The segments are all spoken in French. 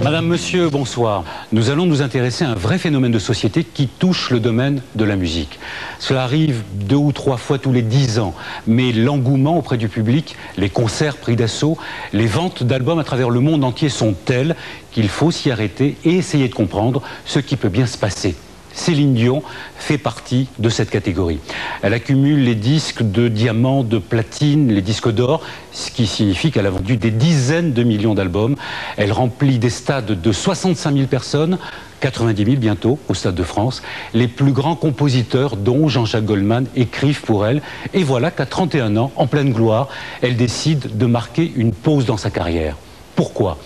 Madame, monsieur, bonsoir. Nous allons nous intéresser à un vrai phénomène de société qui touche le domaine de la musique. Cela arrive 2 ou 3 fois tous les 10 ans, mais l'engouement auprès du public, les concerts pris d'assaut, les ventes d'albums à travers le monde entier sont telles qu'il faut s'y arrêter et essayer de comprendre ce qui peut bien se passer. Céline Dion fait partie de cette catégorie. Elle accumule les disques de diamants, de platine, les disques d'or, ce qui signifie qu'elle a vendu des dizaines de millions d'albums. Elle remplit des stades de 65 000 personnes, 90 000 bientôt au Stade de France. Les plus grands compositeurs, dont Jean-Jacques Goldman, écrivent pour elle. Et voilà qu'à 31 ans, en pleine gloire, elle décide de marquer une pause dans sa carrière. Pourquoi?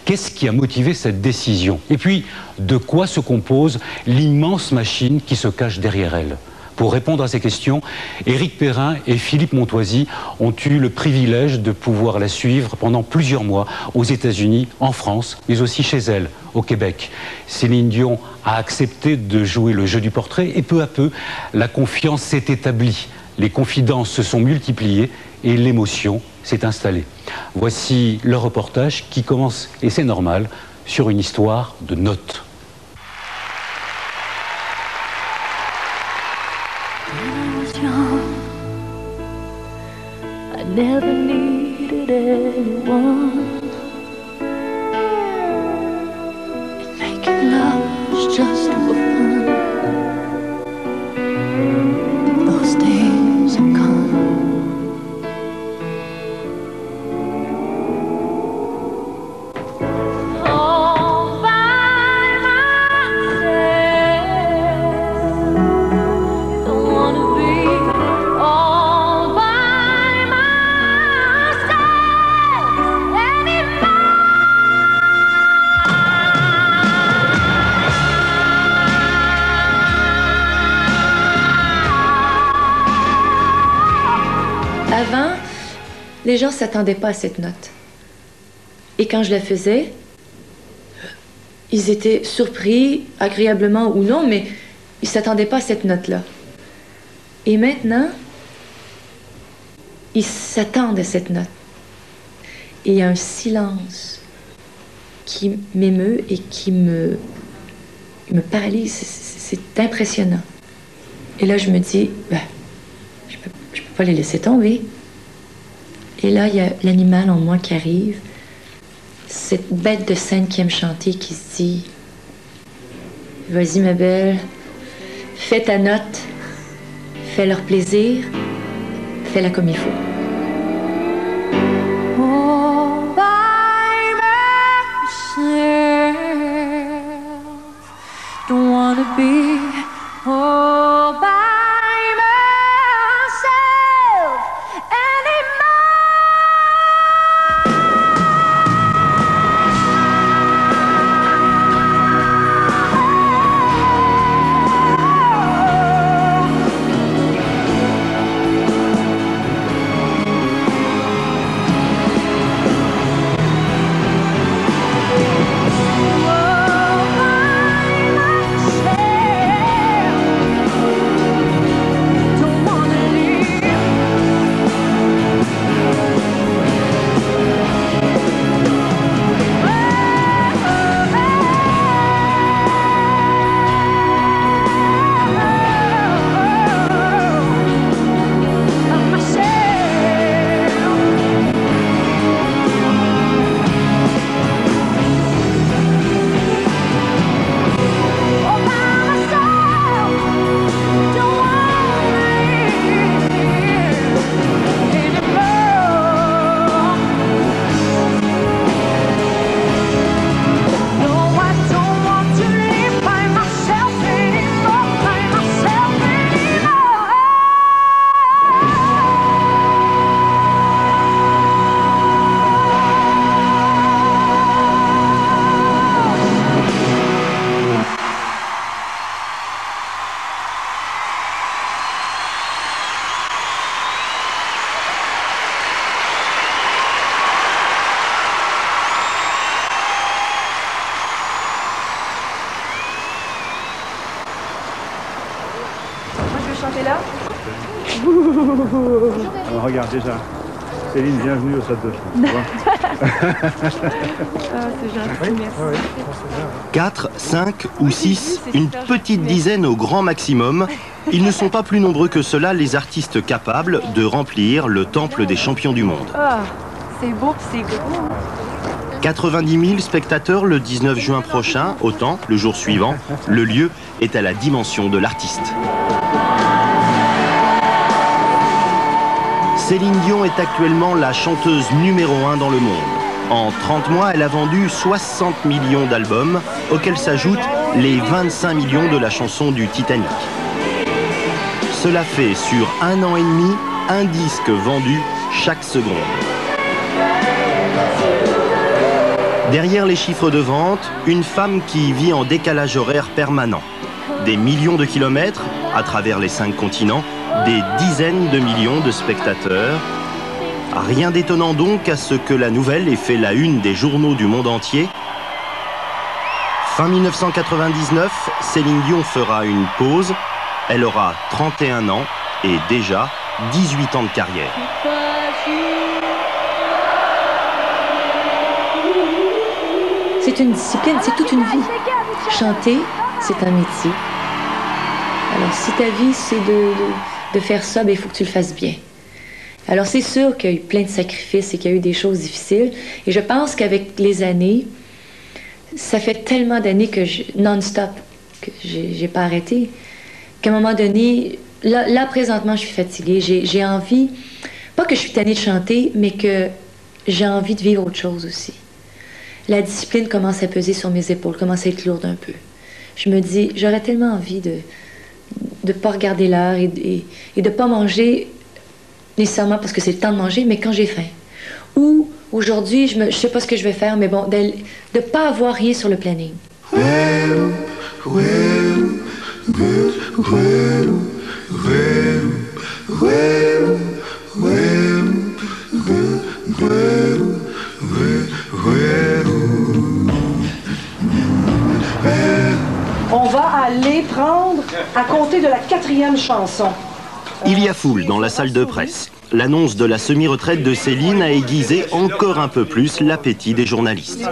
Qu'est-ce qui a motivé cette décision? Et puis, de quoi se compose l'immense machine qui se cache derrière elle? Pour répondre à ces questions, Éric Perrin et Philippe Montoisy ont eu le privilège de pouvoir la suivre pendant plusieurs mois aux États-Unis, en France, mais aussi chez elle, au Québec. Céline Dion a accepté de jouer le jeu du portrait et peu à peu, la confiance s'est établie. Les confidences se sont multipliées et l'émotion s'est installée. Voici le reportage qui commence, et c'est normal, sur une histoire de notes. I never needed anyone. And making love was just for fun. Those days are gone. All by myself. Don't wanna be all by myself anymore. Avant, les gens ne s'attendaient pas à cette note. Et quand je la faisais, ils étaient surpris, agréablement ou non, mais ils ne s'attendaient pas à cette note-là. Et maintenant, ils s'attendent à cette note. Et il y a un silence qui m'émeut et qui me paralyse. C'est impressionnant. Et là, je me dis, ben, je peux pas les laisser tomber. Et là, il y a l'animal en moi qui arrive. Cette bête de scène qui aime chanter, qui se dit, vas-y ma belle, fais ta note, fais leur plaisir, fais-la comme il faut. All by myself. Don't wanna be all by myself anymore. chanter là? Alors, regarde déjà, Céline, bienvenue au Stade de France. C'est gentil, merci. 4, 5 ou 6, une petite dizaine au grand maximum. Ils ne sont pas plus nombreux que cela, les artistes capables de remplir le temple des champions du monde. Ah, c'est beau puis c'est gros. 90 000 spectateurs le 19 juin prochain, autant le jour suivant. Le lieu est à la dimension de l'artiste. Céline Dion est actuellement la chanteuse numéro 1 dans le monde. En 30 mois, elle a vendu 60 millions d'albums, auxquels s'ajoutent les 25 millions de la chanson du Titanic. Cela fait sur 1 an et demi un disque vendu chaque seconde. Derrière les chiffres de vente, une femme qui vit en décalage horaire permanent. Des millions de kilomètres à travers les 5 continents, des dizaines de millions de spectateurs. Rien d'étonnant donc à ce que la nouvelle ait fait la une des journaux du monde entier. Fin 1999, Céline Dion fera une pause. Elle aura 31 ans et déjà 18 ans de carrière. C'est une discipline, c'est toute une vie. Chanter, c'est un métier. Alors, si ta vie, c'est de faire ça, il faut que tu le fasses bien. Alors, c'est sûr qu'il y a eu plein de sacrifices et qu'il y a eu des choses difficiles. Et je pense qu'avec les années, ça fait tellement d'années que non-stop, que j'ai pas arrêté, qu'à un moment donné, là, présentement, je suis fatiguée. J'ai envie, pas que je suis tannée de chanter, mais que j'ai envie de vivre autre chose aussi. La discipline commence à peser sur mes épaules, commence à être lourde un peu. Je me dis, j'aurais tellement envie de ne pas regarder l'heure et de ne pas manger nécessairement parce que c'est le temps de manger, mais quand j'ai faim. Ou aujourd'hui, je ne sais pas ce que je vais faire, mais bon, de ne pas avoir rien sur le planning. On va aller prendre à compter de la 4e chanson. Il y a foule dans la salle de presse. L'annonce de la semi-retraite de Céline a aiguisé encore un peu plus l'appétit des journalistes.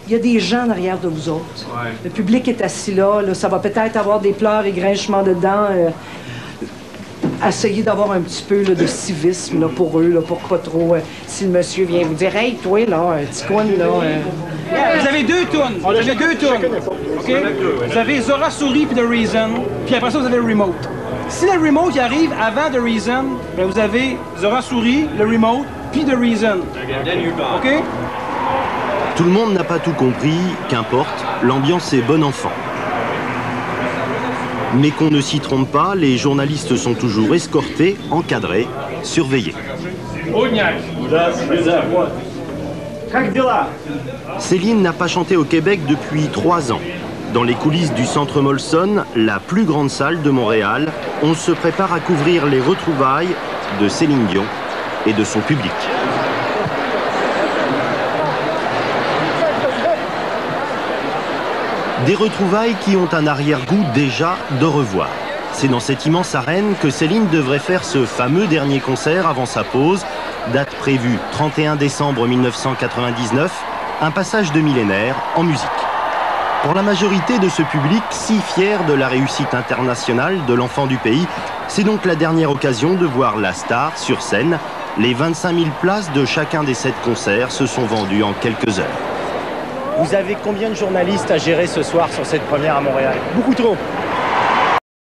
Il y a des gens derrière de vous autres. Le public est assis là. Ça va peut-être avoir des pleurs et grinchements de dents. Essayez d'avoir un petit peu de civisme là, pour eux, là, pour pas trop... si le monsieur vient vous dire « Hey, toi, là, Ticoune, là... Vous avez 2 tunes. Vous avez 2 tunes. OK? Vous avez Zora Souris puis The Reason. Puis après ça, vous avez le Remote. Si le Remote il arrive avant The Reason, bien vous avez Zora Souris, le Remote, puis The Reason. OK? Tout le monde n'a pas tout compris, qu'importe, l'ambiance est bon enfant. Mais qu'on ne s'y trompe pas, les journalistes sont toujours escortés, encadrés, surveillés. Céline n'a pas chanté au Québec depuis 3 ans. Dans les coulisses du Centre Molson, la plus grande salle de Montréal, on se prépare à couvrir les retrouvailles de Céline Dion et de son public. Des retrouvailles qui ont un arrière-goût déjà d'au revoir. C'est dans cette immense arène que Céline devrait faire ce fameux dernier concert avant sa pause, date prévue 31 décembre 1999, un passage de millénaire en musique. Pour la majorité de ce public, si fier de la réussite internationale de l'enfant du pays, c'est donc la dernière occasion de voir la star sur scène. Les 25 000 places de chacun des 7 concerts se sont vendues en quelques heures. Vous avez combien de journalistes à gérer ce soir sur cette première à Montréal? Beaucoup trop.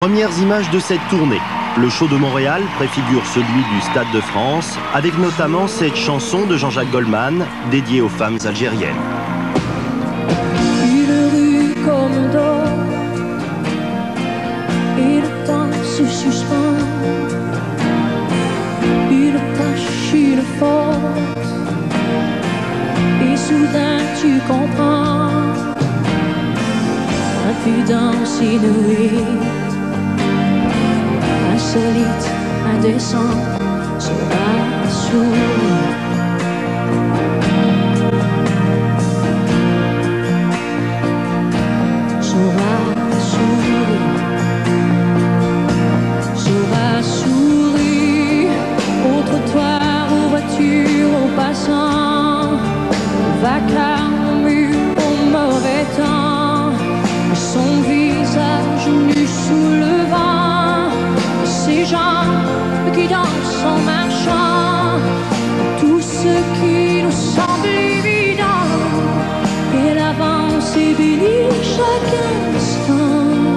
Premières images de cette tournée. Le show de Montréal préfigure celui du Stade de France, avec notamment cette chanson de Jean-Jacques Goldman, dédiée aux femmes algériennes. Une rue comme d'or, et le temps se suspend. Une tâche, une faute, et soudain tu comprends. Impudence inouïe, insolite, indécent, sera sourd. Saura sourire au trottoir, où vas-tu? vacarme au mauvais temps, son visage nu sous le vent, ses jambes qui dansent en marchant, tout ce qui nous semble évident, elle avance et bénit chaque instant.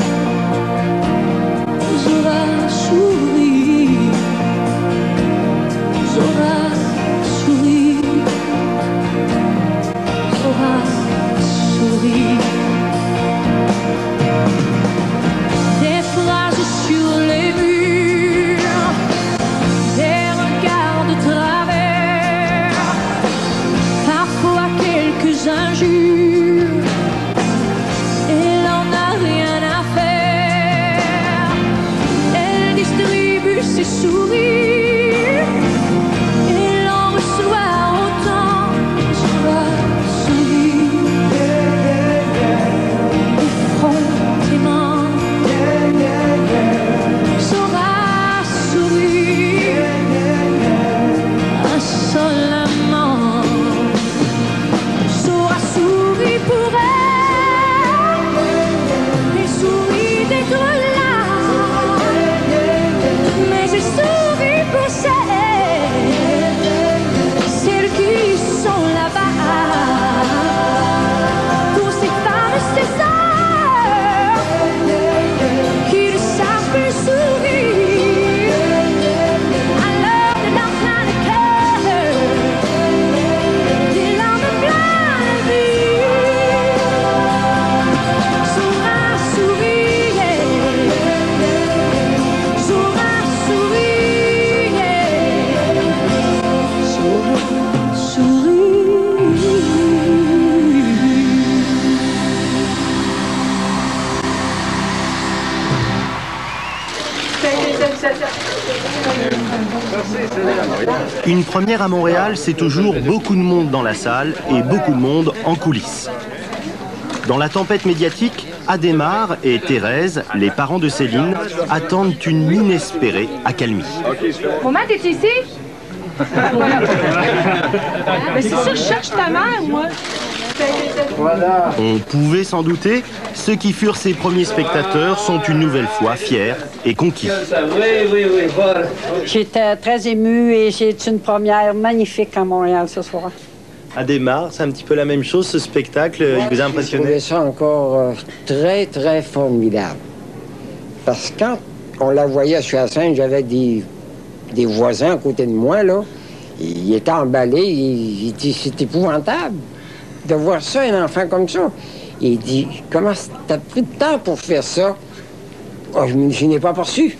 Zora sourit, Zora sourit, Zora sourit. Des phrases sur les murs, des regards de travers, parfois quelques injures, elle en a rien à faire. Elle distribue ses sourires, elle en reçoit autant. Zora sourit, effrontément. Zora sourit, insolemment. Zora sourit pour elle, elle sourit d'être là, mais elle sourit pour celles qui sont là-bas, pour ces femmes et ces sœurs qui ne savent plus sourire à l'heure de larmes plein de cœur, des larmes plein de vie. Zora sourit, Zora sourit, Zora sourit. Une première à Montréal, c'est toujours beaucoup de monde dans la salle et beaucoup de monde en coulisses. Dans la tempête médiatique, Adhémar et Thérèse, les parents de Céline, attendent une inespérée accalmie. Maman, t'es ici? Voilà. Mais c'est sûr, je cherche ta mère, moi. On pouvait s'en douter, ceux qui furent ses premiers spectateurs sont une nouvelle fois fiers et conquis. Oui, voilà. J'étais très émue et j'ai une première magnifique à Montréal ce soir. Adhémar, c'est un petit peu la même chose, ce spectacle, il vous a impressionné? Je trouvais ça encore très, très formidable. Parce que quand on la voyait sur la scène, j'avais des voisins à côté de moi, là. Ils étaient emballés, ils disaient, c'est épouvantable de voir ça, un enfant comme ça. Il dit, comment t'as pris de temps pour faire ça? Oh, je n'ai pas perçu.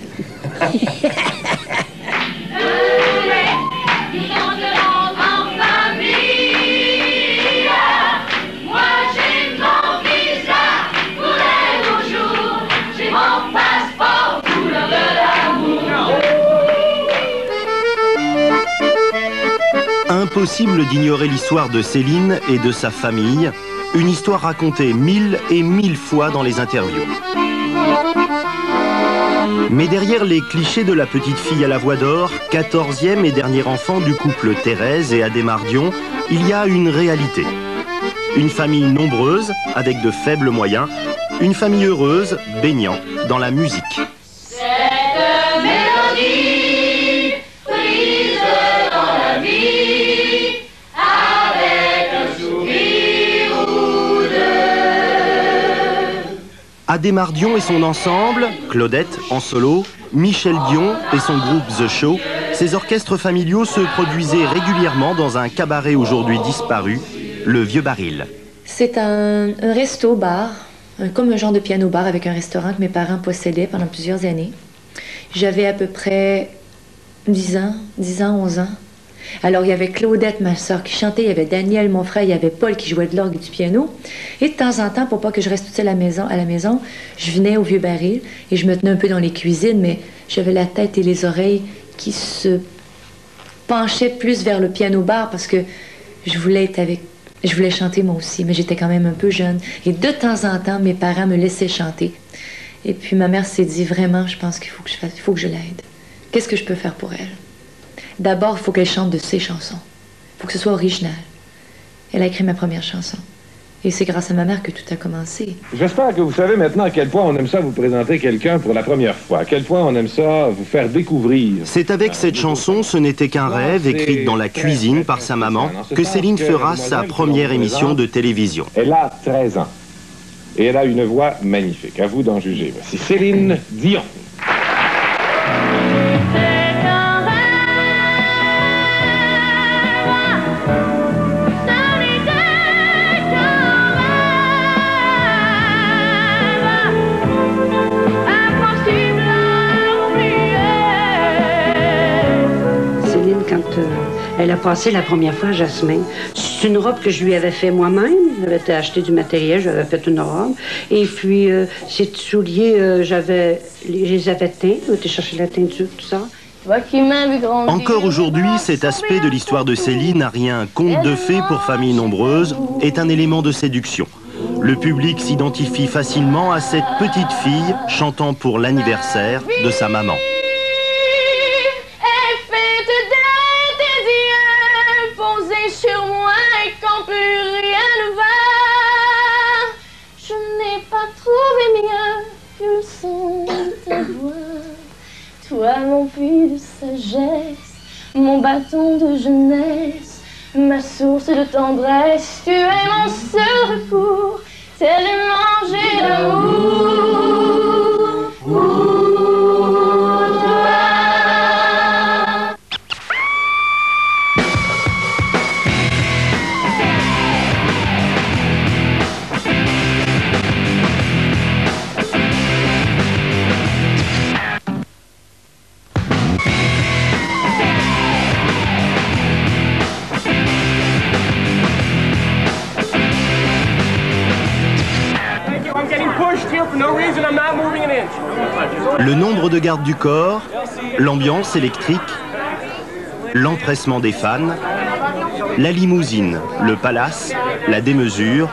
Impossible d'ignorer l'histoire de Céline et de sa famille, une histoire racontée 1000 et 1000 fois dans les interviews. Mais derrière les clichés de la petite fille à la voix d'or, 14e et dernier enfant du couple Thérèse et Adhémar Dion, il y a une réalité. Une famille nombreuse, avec de faibles moyens, une famille heureuse, baignant dans la musique. Cette mélodie prise dans la vie, avec un sourire ou deux. Adhémar Dion et son ensemble, Claudette en solo, Michel Dion et son groupe The Show, ces orchestres familiaux se produisaient régulièrement dans un cabaret aujourd'hui disparu, le Vieux Baril. C'est un resto-bar, comme un genre de piano-bar avec un restaurant que mes parents possédaient pendant plusieurs années. J'avais à peu près 10 ans, 11 ans. Alors, il y avait Claudette, ma soeur, qui chantait, il y avait Daniel, mon frère, il y avait Paul qui jouait de l'orgue et du piano. Et de temps en temps, pour pas que je reste toute seule à la maison, je venais au Vieux Baril et je me tenais un peu dans les cuisines, mais j'avais la tête et les oreilles qui se penchaient plus vers le piano-bar parce que je voulais chanter moi aussi, mais j'étais quand même un peu jeune. Et de temps en temps, mes parents me laissaient chanter. Et puis ma mère s'est dit, vraiment, je pense qu'il faut que je l'aide. Qu'est-ce que je peux faire pour elle? D'abord, il faut qu'elle chante de ses chansons. Il faut que ce soit original. Elle a écrit ma première chanson. Et c'est grâce à ma mère que tout a commencé. J'espère que vous savez maintenant à quel point on aime ça vous présenter quelqu'un pour la première fois, à quel point on aime ça vous faire découvrir. C'est avec cette chanson, Ce n'était qu'un rêve, écrite dans la cuisine par sa maman, que Céline fera sa première émission de télévision. Elle a 13 ans et elle a une voix magnifique. À vous d'en juger. Voici Céline Dion. Elle a passé la première fois à Jasmin. C'est une robe que je lui avais fait moi-même. J'avais acheté du matériel, j'avais fait une robe. Et puis, ces souliers, je les avais teints. J'étais chercher la teinture, tout ça. Encore aujourd'hui, cet aspect de l'histoire de Céline, à rien conte de fées pour familles nombreuses, est un élément de séduction. Le public s'identifie facilement à cette petite fille chantant pour l'anniversaire de sa maman. Sur moi et quand plus rien ne va, je n'ai pas trouvé mieux que le son de ta voix. Toi mon puits de sagesse, mon bâton de jeunesse, ma source de tendresse, tu es mon seul recours, tellement j'ai d'amour pour toi. Le nombre de gardes du corps, l'ambiance électrique, l'empressement des fans, la limousine, le palace, la démesure,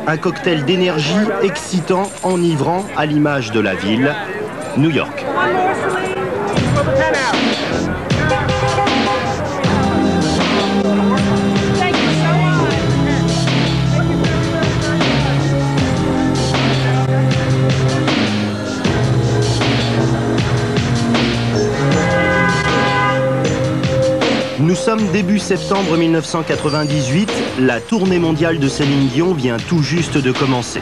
un cocktail d'énergie excitant, enivrant à l'image de la ville, New York. Nous sommes début septembre 1998, la tournée mondiale de Céline Dion vient tout juste de commencer.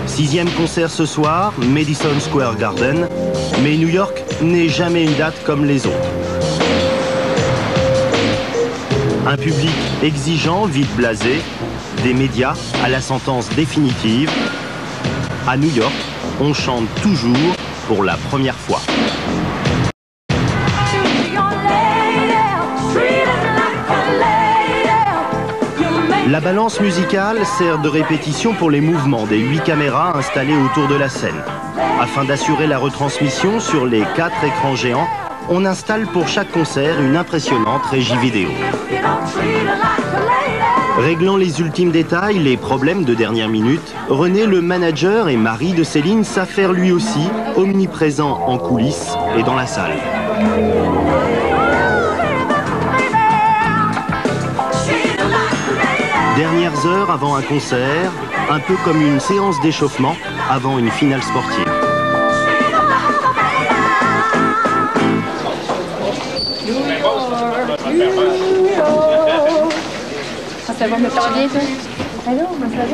6e concert ce soir, Madison Square Garden, mais New York n'est jamais une date comme les autres. Un public exigeant, vite blasé, des médias à la sentence définitive. À New York, on chante toujours pour la première fois. La balance musicale sert de répétition pour les mouvements des 8 caméras installées autour de la scène. Afin d'assurer la retransmission sur les 4 écrans géants, on installe pour chaque concert une impressionnante régie vidéo. Réglant les ultimes détails, les problèmes de dernière minute, René, le manager et mari de Céline, s'affaire lui aussi, omniprésent en coulisses et dans la salle. Dernières heures avant un concert, un peu comme une séance d'échauffement avant une finale sportive. Ça va, me faire bien, toi? Alors, ça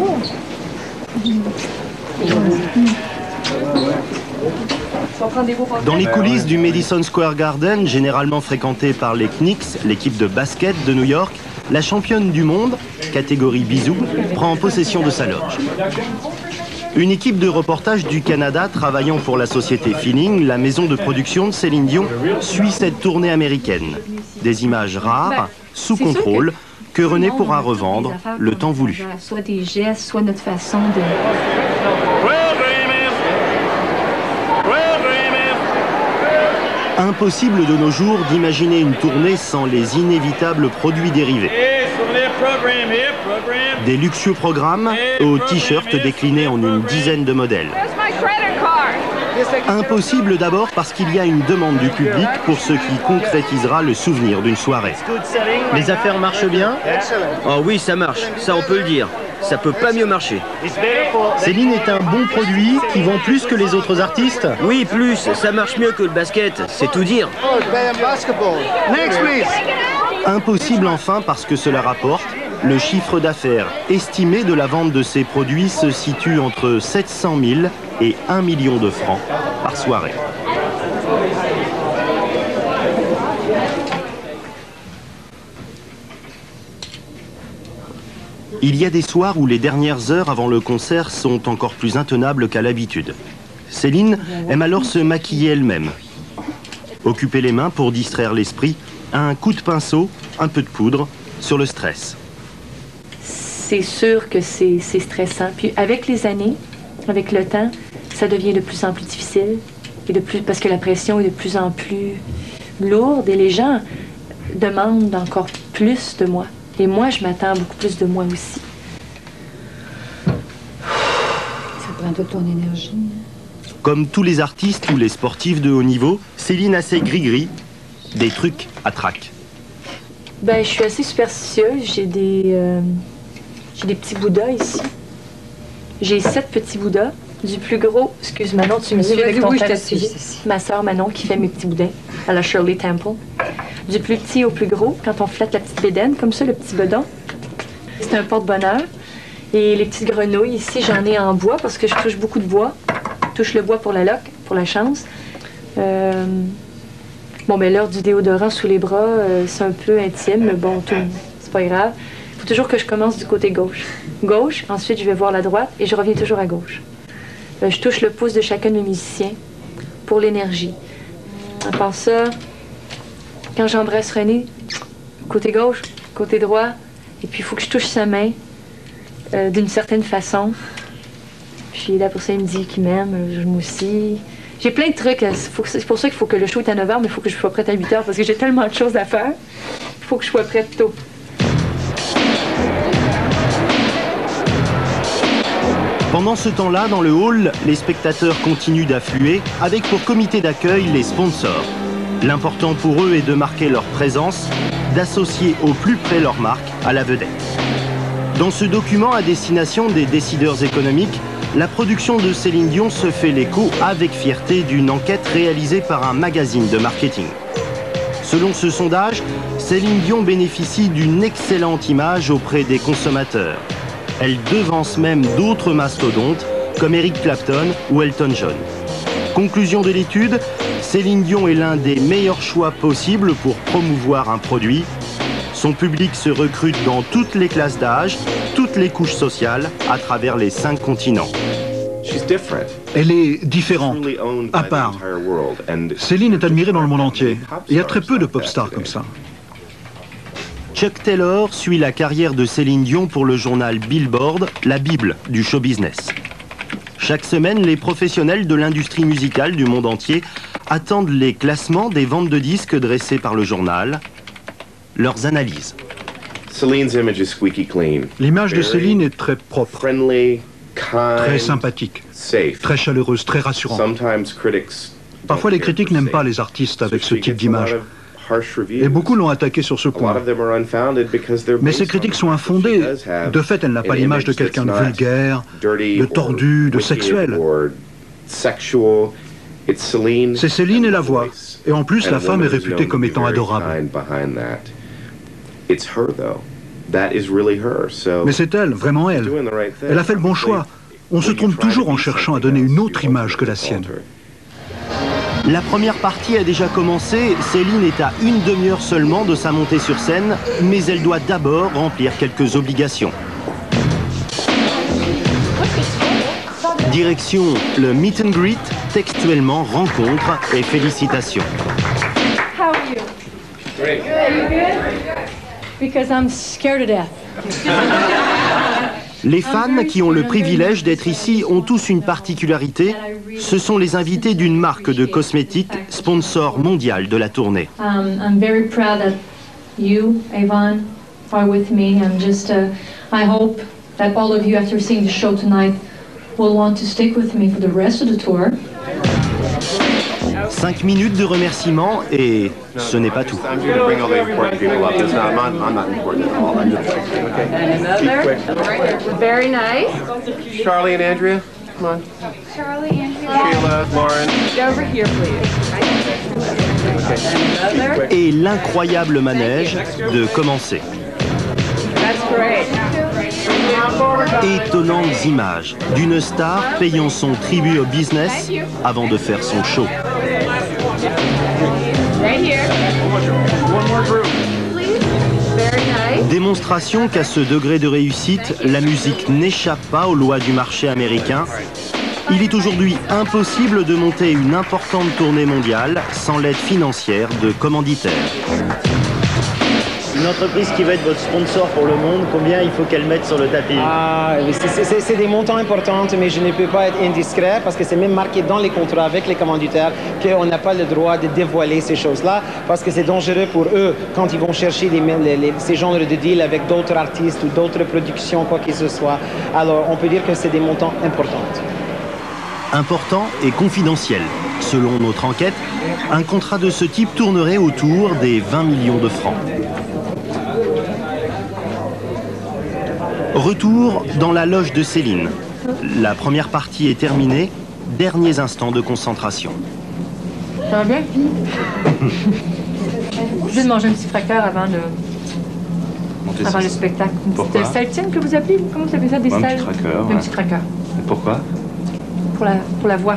va. Dans les coulisses du Madison Square Garden, généralement fréquenté par les Knicks, l'équipe de basket de New York, la championne du monde, catégorie bisous, prend possession de sa loge. Une équipe de reportage du Canada travaillant pour la société Feeling, la maison de production de Céline Dion, suit cette tournée américaine. Des images rares, sous contrôle, que René pourra revendre le temps voulu. Soit des gestes, soit notre façon de... Impossible de nos jours d'imaginer une tournée sans les inévitables produits dérivés. Des luxueux programmes aux t-shirts déclinés en une dizaine de modèles. Impossible d'abord parce qu'il y a une demande du public pour ce qui concrétisera le souvenir d'une soirée. Les affaires marchent bien? Oh oui, ça marche, ça on peut le dire. Ça peut pas mieux marcher. Céline est un bon produit qui vend plus que les autres artistes? Oui, plus, ça marche mieux que le basket, c'est tout dire. Impossible enfin parce que cela rapporte. Le chiffre d'affaires estimé de la vente de ces produits se situe entre 700 000 et 1 million de francs par soirée. Il y a des soirs où les dernières heures avant le concert sont encore plus intenables qu'à l'habitude. Céline aime alors se maquiller elle-même. Occuper les mains pour distraire l'esprit, un coup de pinceau, un peu de poudre sur le stress. C'est sûr que c'est stressant. Puis avec les années, avec le temps, ça devient de plus en plus difficile. Et parce que la pression est de plus en plus lourde et les gens demandent encore plus de moi. Et moi, je m'attends beaucoup plus de moi aussi. Ça prend toute ton énergie. Comme tous les artistes ou les sportifs de haut niveau, Céline a ses gris-gris, des trucs à trac. Ben, je suis assez superstitieuse. J'ai des petits bouddhas ici. J'ai 7 petits bouddhas. Du plus gros, excuse Manon, tu me suis avec ton père. Ma soeur Manon qui fait mes petits boudins à la Shirley Temple. Du plus petit au plus gros, quand on flatte la petite bédaine, comme ça, le petit bedon. C'est un porte-bonheur. Et les petites grenouilles, ici, j'en ai en bois parce que je touche beaucoup de bois. Je touche le bois pour la loque, pour la chance. Bon, ben l'heure du déodorant sous les bras, c'est un peu intime, mais bon, c'est pas grave. Il faut toujours que je commence du côté gauche. Gauche, ensuite je vais voir la droite et je reviens toujours à gauche. Je touche le pouce de chacun de mes musiciens pour l'énergie. À part ça, quand j'embrasse René, côté gauche, côté droit, et puis il faut que je touche sa main d'une certaine façon. Puis là, pour ça, il me dit qu'il m'aime, moi aussi. J'ai plein de trucs. C'est pour ça qu'il faut que le show est à 9h, mais il faut que je sois prête à 8h parce que j'ai tellement de choses à faire. Il faut que je sois prête tôt. Pendant ce temps-là, dans le hall, les spectateurs continuent d'affluer avec pour comité d'accueil les sponsors. L'important pour eux est de marquer leur présence, d'associer au plus près leur marque à la vedette. Dans ce document à destination des décideurs économiques, la production de Céline Dion se fait l'écho avec fierté d'une enquête réalisée par un magazine de marketing. Selon ce sondage, Céline Dion bénéficie d'une excellente image auprès des consommateurs. Elle devance même d'autres mastodontes comme Eric Clapton ou Elton John. Conclusion de l'étude, Céline Dion est l'un des meilleurs choix possibles pour promouvoir un produit. Son public se recrute dans toutes les classes d'âge, toutes les couches sociales, à travers les 5 continents. Elle est différente, à part. Céline est admirée dans le monde entier. Il y a très peu de pop stars comme ça. Chuck Taylor suit la carrière de Céline Dion pour le journal Billboard, la Bible du show business. Chaque semaine, les professionnels de l'industrie musicale du monde entier attendent les classements des ventes de disques dressés par le journal, leurs analyses. L'image de Céline est très propre, très sympathique, très chaleureuse, très rassurante. Parfois, les critiques n'aiment pas les artistes avec ce type d'image. Et beaucoup l'ont attaqué sur ce point. Mais ces critiques sont infondées. De fait, elle n'a pas l'image de quelqu'un de vulgaire, de tordu, de sexuel. C'est Céline et la voix. Et en plus, la femme est réputée comme étant adorable. Mais c'est elle, vraiment elle. Elle a fait le bon choix. On se trompe toujours en cherchant à donner une autre image que la sienne. La première partie a déjà commencé. Céline est à une demi-heure seulement de sa montée sur scène, mais elle doit d'abord remplir quelques obligations. Direction le meet and greet, textuellement rencontre et félicitations. How are you? Great. Good. Because I'm scared to death. Les fans qui ont le privilège d'être ici ont tous une particularité. Ce sont les invités d'une marque de cosmétiques, sponsor mondial de la tournée. I'm very proud that you, Avon, are with me. I hope that all of you, after seeing the show tonight, will want to stick with me for the rest of the tour. 5 minutes de remerciements et ce n'est pas tout. Very nice. Charlie and Andrea, come on. Charlie, Andrea. Sheila, Lauren. Over here, please. Et l'incroyable manège de commencer. That's great. Étonnantes images d'une star payant son tribut au business avant de faire son show. Right here. One more group. Please. Very nice. Démonstration qu'à ce degré de réussite, la musique n'échappe pas aux lois du marché américain. Il est aujourd'hui impossible de monter une importante tournée mondiale sans l'aide financière de commanditaires. Une entreprise qui va être votre sponsor pour le monde, combien il faut qu'elle mette sur le tapis? C'est des montants importants, mais je ne peux pas être indiscret parce que c'est même marqué dans les contrats avec les commanditaires qu'on n'a pas le droit de dévoiler ces choses-là parce que c'est dangereux pour eux quand ils vont chercher ces genres de deals avec d'autres artistes ou d'autres productions, quoi que ce soit. Alors, on peut dire que c'est des montants importants. Important et confidentiel. Selon notre enquête, un contrat de ce type tournerait autour des 20 millions de francs. Retour dans la loge de Céline. La première partie est terminée. Derniers instants de concentration. Ça va bien? Je vais manger un petit cracker avant le spectacle. Une petite saltine que vous appelez? Comment vous appelez ça? Des Un petit cracker. Un petit cracker. Et pourquoi? Pour la voix.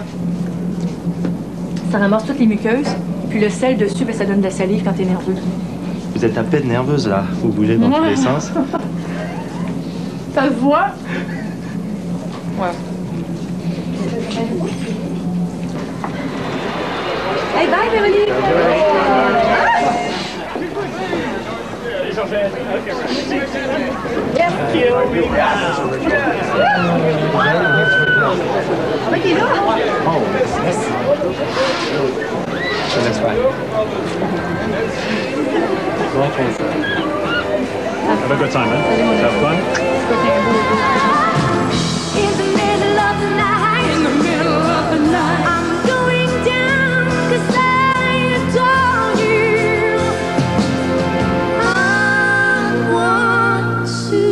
Ça ramasse toutes les muqueuses. Puis le sel dessus, ben, ça donne de la salive quand t'es nerveux. Vous êtes à peine nerveuse là. Vous bougez dans tous les sens. Ça se voit? Ouais. Hey, bye, Véronique! Have a good time, man. Have fun. In the middle of the night, I'm going down 'cause I adore you. I want to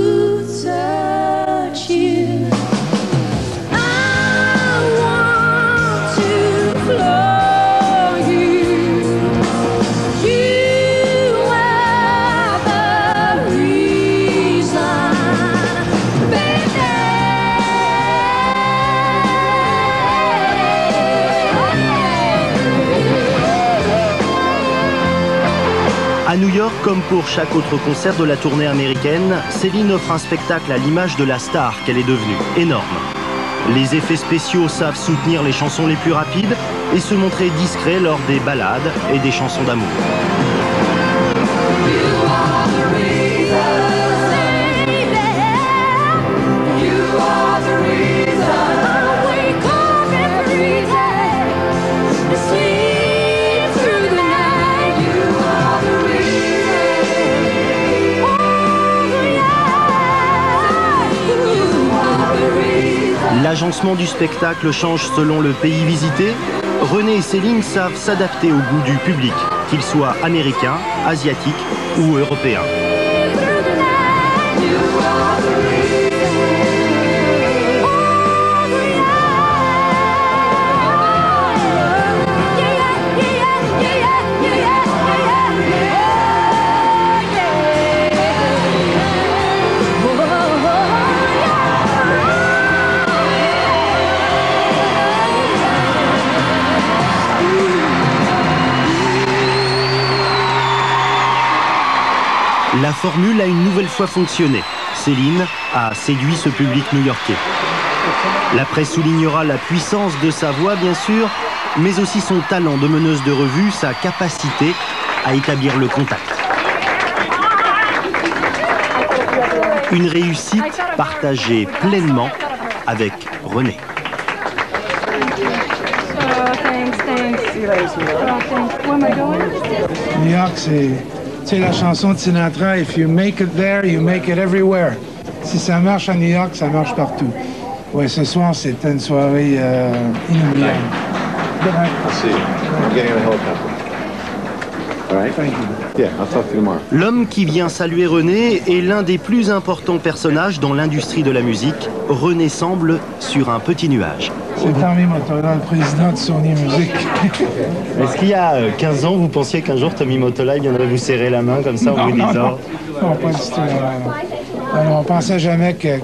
touch you. I want to flow you. You are the reason, baby. À New York, comme pour chaque autre concert de la tournée américaine, Céline offre un spectacle à l'image de la star qu'elle est devenue, énorme. Les effets spéciaux savent soutenir les chansons les plus rapides et se montrer discrets lors des ballades et des chansons d'amour. L'agencement du spectacle change selon le pays visité. René et Céline savent s'adapter au goût du public, qu'il soit américain, asiatique ou européen. La formule a une nouvelle fois fonctionné. Céline a séduit ce public new-yorkais. La presse soulignera la puissance de sa voix, bien sûr, mais aussi son talent de meneuse de revue, sa capacité à établir le contact. Une réussite partagée pleinement avec René. New York, c'est la chanson de Sinatra, if you make it there, you make it everywhere. Si ça marche à New York, ça marche partout. Ouais, ce soir, c'était une soirée inoubliable. Good night. I'll see you. I'm getting on a helicopter. All right? Thank you. Yeah, I'll talk to you tomorrow. L'homme qui vient saluer René est l'un des plus importants personnages dans l'industrie de la musique. René semble sur un petit nuage. C'est Tommy Mottola, le président de Sony Music. Est-ce qu'il y a 15 ans, vous pensiez qu'un jour Tommy Mottola viendrait vous serrer la main comme ça en vous disant... Non, pas du tout. Alors, on pensait jamais que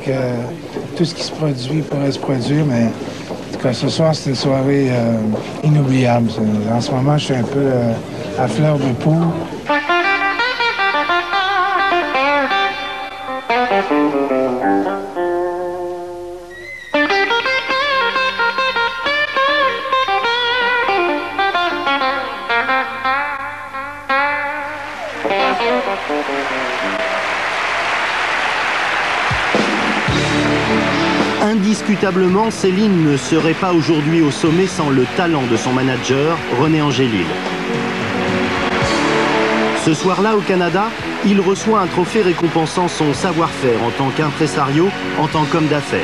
tout ce qui se produit pourrait se produire, mais en tout cas, ce soir, c'était une soirée inoubliable. En ce moment, je suis un peu à fleur de peau. Indiscutablement, Céline ne serait pas aujourd'hui au sommet sans le talent de son manager, René Angélil. Ce soir-là, au Canada, il reçoit un trophée récompensant son savoir-faire en tant qu'impresario, en tant qu'homme d'affaires.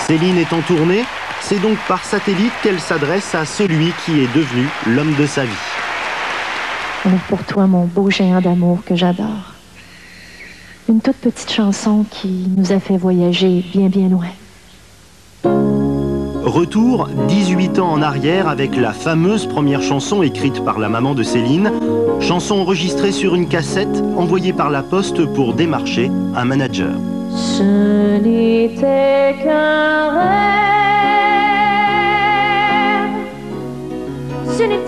Céline est en tournée, c'est donc par satellite qu'elle s'adresse à celui qui est devenu l'homme de sa vie. Pour toi, mon beau géant d'amour que j'adore. Une toute petite chanson qui nous a fait voyager bien, bien loin. Retour 18 ans en arrière avec la fameuse première chanson écrite par la maman de Céline, chanson enregistrée sur une cassette envoyée par la poste pour démarcher un manager. Ce n'était qu'un rêve, ce n'était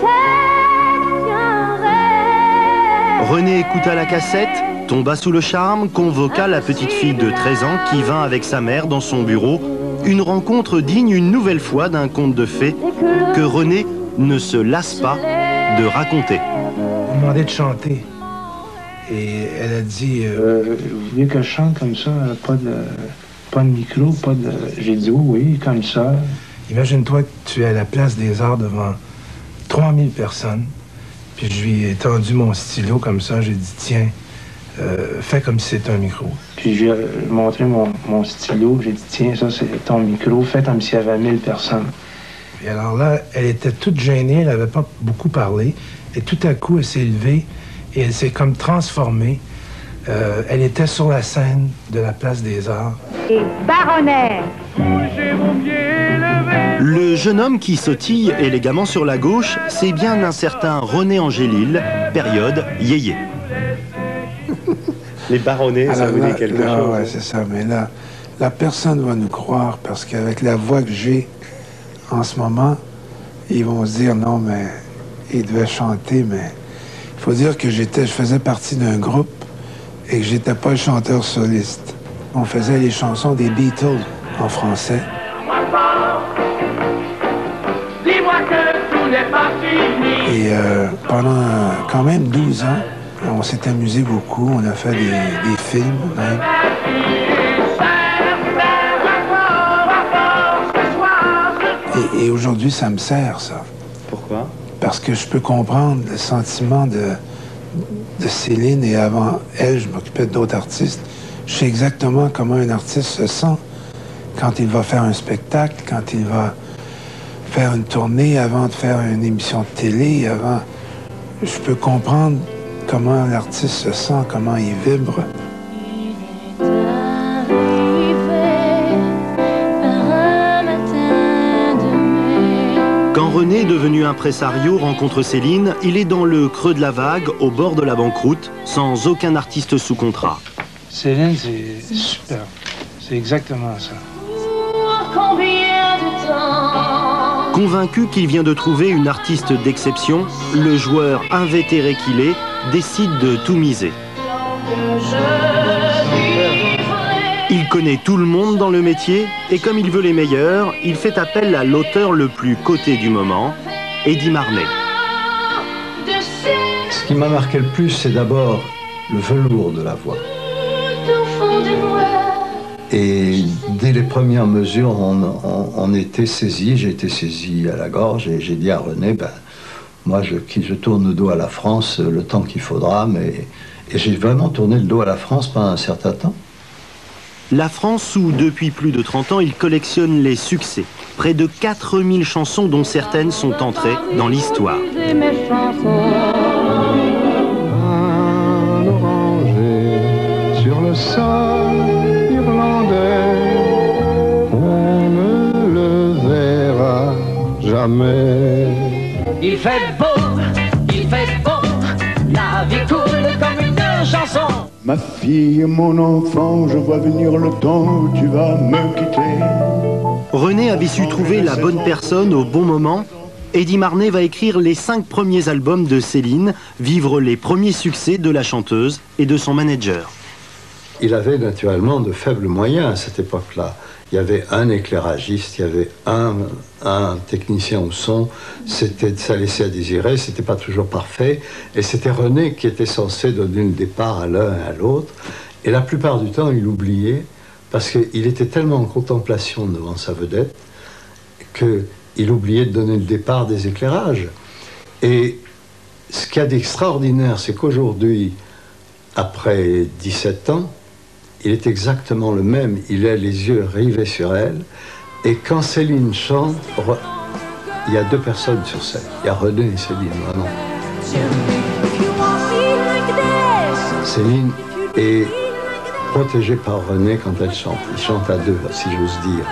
qu'un rêve. René écouta la cassette, tomba sous le charme, convoqua la petite fille de 13 ans qui vint avec sa mère dans son bureau. Une rencontre digne une nouvelle fois d'un conte de fées que René ne se lasse pas de raconter. On m'a demandé de chanter. Et elle a dit, vous voulez que je chante comme ça, pas de micro, pas de... J'ai dit oui, comme ça. Imagine-toi que tu es à la Place des Arts devant 3000 personnes. Puis je lui ai tendu mon stylo comme ça, j'ai dit, tiens, fais comme si c'était un micro. Puis je lui ai montré mon stylo, j'ai dit, tiens, ça c'est ton micro, fais comme s'il y avait 1000 personnes. Et alors là, elle était toute gênée, elle n'avait pas beaucoup parlé, et tout à coup, elle s'est levée, et elle s'est comme transformée. Elle était sur la scène de la Place des Arts. Et baronnaire. Le jeune homme qui sautille élégamment sur la gauche, c'est bien un certain René Angélil, période yéyé. Les baronnets, ça vous dit quelque chose? Oui, c'est ça, mais là, la personne va nous croire parce qu'avec la voix que j'ai en ce moment, ils vont se dire non, mais il devait chanter, mais il faut dire que je faisais partie d'un groupe et que j'étais pas le chanteur soliste. On faisait les chansons des Beatles en français. Et pendant quand même 12 ans, on s'est amusé beaucoup, on a fait des films même. Et aujourd'hui, ça me sert, ça. Pourquoi? Parce que je peux comprendre le sentiment de Céline, et avant elle, je m'occupais d'autres artistes. Je sais exactement comment un artiste se sent quand il va faire un spectacle, quand il va faire une tournée, avant de faire une émission de télé, avant... Je peux comprendre comment l'artiste se sent, comment il vibre. Quand René, devenu impresario, rencontre Céline, il est dans le creux de la vague, au bord de la banqueroute, sans aucun artiste sous contrat. Céline, c'est super. C'est exactement ça. Convaincu qu'il vient de trouver une artiste d'exception, le joueur invétéré qu'il est décide de tout miser. Il connaît tout le monde dans le métier et comme il veut les meilleurs, il fait appel à l'auteur le plus coté du moment, Eddie Marnay. Ce qui m'a marqué le plus, c'est d'abord le velours de la voix. Et dès les premières mesures, on était saisi, j'ai été saisi à la gorge et j'ai dit à René, ben, moi je tourne le dos à la France le temps qu'il faudra, et j'ai vraiment tourné le dos à la France pendant un certain temps. La France où, depuis plus de 30 ans, il collectionne les succès. Près de 4000 chansons dont certaines sont entrées dans l'histoire. Un oranger sur le sol irlandais, on ne le verra jamais. Il fait beau, la vie coule comme une chanson. Ma fille, mon enfant, je vois venir le temps où tu vas me quitter. René avait su trouver la bonne personne au bon moment. Eddie Marnay va écrire les 5 premiers albums de Céline, vivre les premiers succès de la chanteuse et de son manager. Il avait naturellement de faibles moyens à cette époque-là. Il y avait un éclairagiste, il y avait un technicien au son, ça laissait à désirer, c'était pas toujours parfait, et c'était René qui était censé donner le départ à l'un et à l'autre, et la plupart du temps il oubliait, parce qu'il était tellement en contemplation devant sa vedette, qu'il oubliait de donner le départ des éclairages. Et ce qu'il y a d'extraordinaire, c'est qu'aujourd'hui, après 17 ans, il est exactement le même, il a les yeux rivés sur elle, et quand Céline chante, il y a 2 personnes sur scène, il y a René et Céline, vraiment. Céline est protégée par René quand elle chante, ils chantent à 2, si j'ose dire.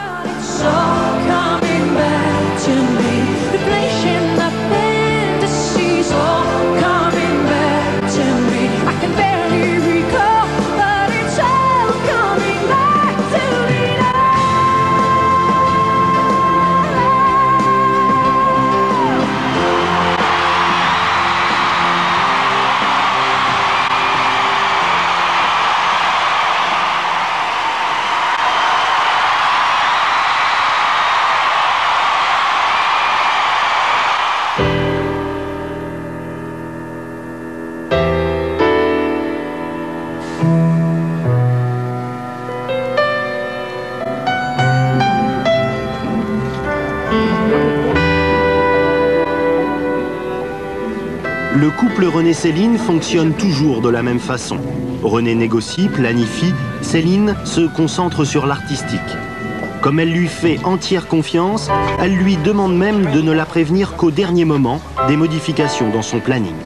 Le couple René-Céline fonctionne toujours de la même façon. René négocie, planifie, Céline se concentre sur l'artistique. Comme elle lui fait entière confiance, elle lui demande même de ne la prévenir qu'au dernier moment des modifications dans son planning.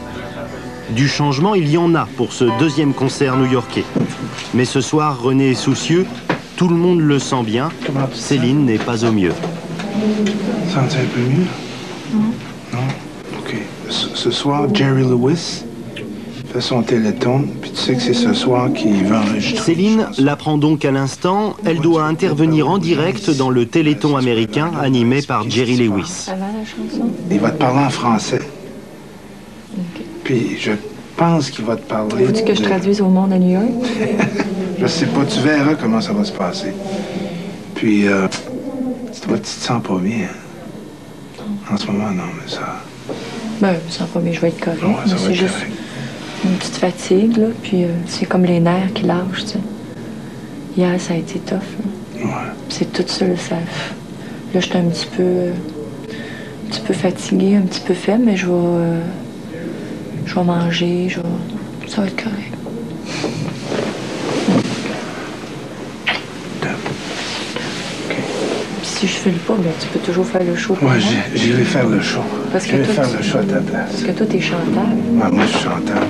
Du changement, il y en a pour ce 2e concert new-yorkais. Mais ce soir, René est soucieux, tout le monde le sent bien, Céline n'est pas au mieux. Ça sent un peu mieux? Non? OK. Ce soir, Jerry Lewis fait son téléthon, puis tu sais que c'est ce soir qu'il va enregistrer. Céline l'apprend donc à l'instant, elle doit intervenir en direct dans le téléthon américain animé par Jerry Lewis. Il va te parler en français. Puis je pense qu'il va te parler... Faut-tu que je traduise au monde à New York? Je sais pas, tu verras comment ça va se passer. Puis, tu te sens pas bien. En ce moment, non, mais ça... Ben, je me sens pas bien, je vais être correct. Ouais, c'est juste une petite fatigue, là, puis c'est comme les nerfs qui lâchent, tu sais. Hier, ça a été tough, là. Ouais. C'est tout ça, là, là, j'étais un petit peu fatiguée, un petit peu faible, mais je vais manger, ça va être correct. Si je file pas, ben, tu peux toujours faire le show. Ouais, j'irai faire le show. Je vais faire le show à ta place. Parce que toi, t'es chantable. Ouais, moi, je suis chantable.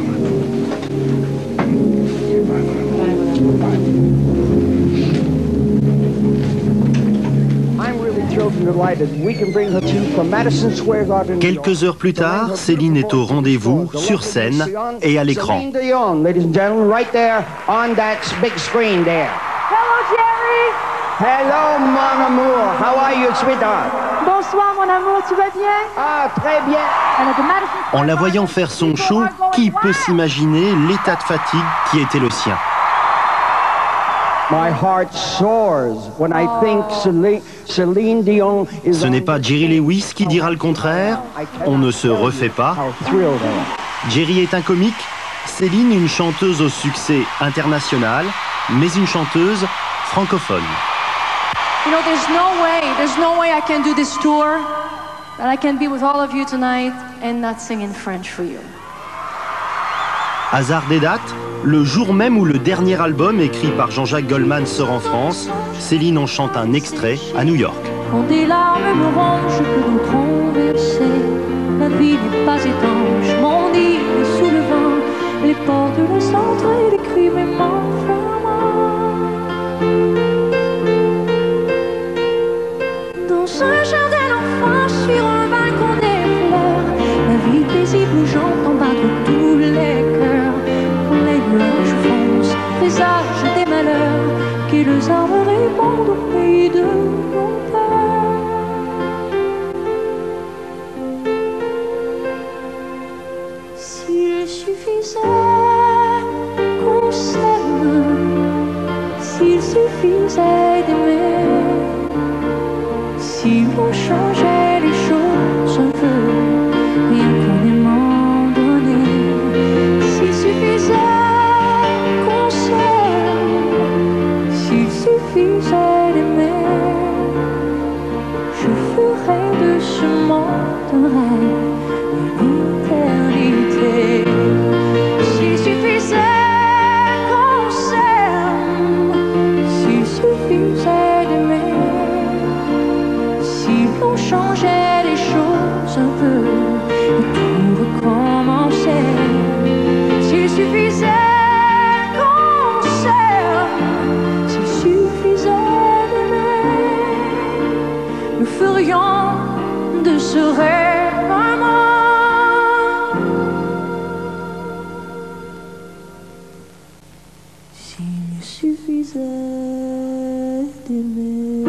Quelques heures plus tard, Céline est au rendez-vous, sur scène et à l'écran. Hello, mon amour. How are you, sweetheart? Bonsoir, mon amour. Tu vas bien? Ah, très bien. En la voyant faire son show, qui peut s'imaginer l'état de fatigue qui était le sien? My heart soars when I think Céline Dion is... Ce n'est pas Jerry Lewis qui dira le contraire. On ne se refait pas. Jerry est un comique, Céline une chanteuse au succès international, mais une chanteuse francophone. You know, there's no way I can do this tour, that I can be with all of you tonight and not sing in French for you. Hasard des dates, le jour même où le dernier album écrit par Jean-Jacques Goldman sort en France, Céline en chante un extrait à New York. Quand des larmes me rongent que d'autres ont versé, la vie n'est pas étanche, mon île est sous le vent, les portes de centre et les cris m'enferment. Dans un jardin d'enfants, sur un balcon des fleurs, la vie paisible où j'entends battre tous les cœurs. Quand les nuages foncent, présagent des malheurs, quels arbres répondent au pays de mon père. S'il suffisait qu'on s'aime, s'il suffisait d'aimer, si on changeait les choses un peu, rien qu'un aimant donné, s'il suffisait qu'on s'aime, s'il suffisait d'aimer, je ferais de ce monde un rêve, une éternité. S'il suffisait qu'on s'aime, s'il suffisait d'aimer, si l'on changeait les choses un peu et tout recommençait, s'il suffisait qu'on s'aime, s'il suffisait d'aimer, nous ferions de ce rêve un monde. S'il suffisait d'aimer.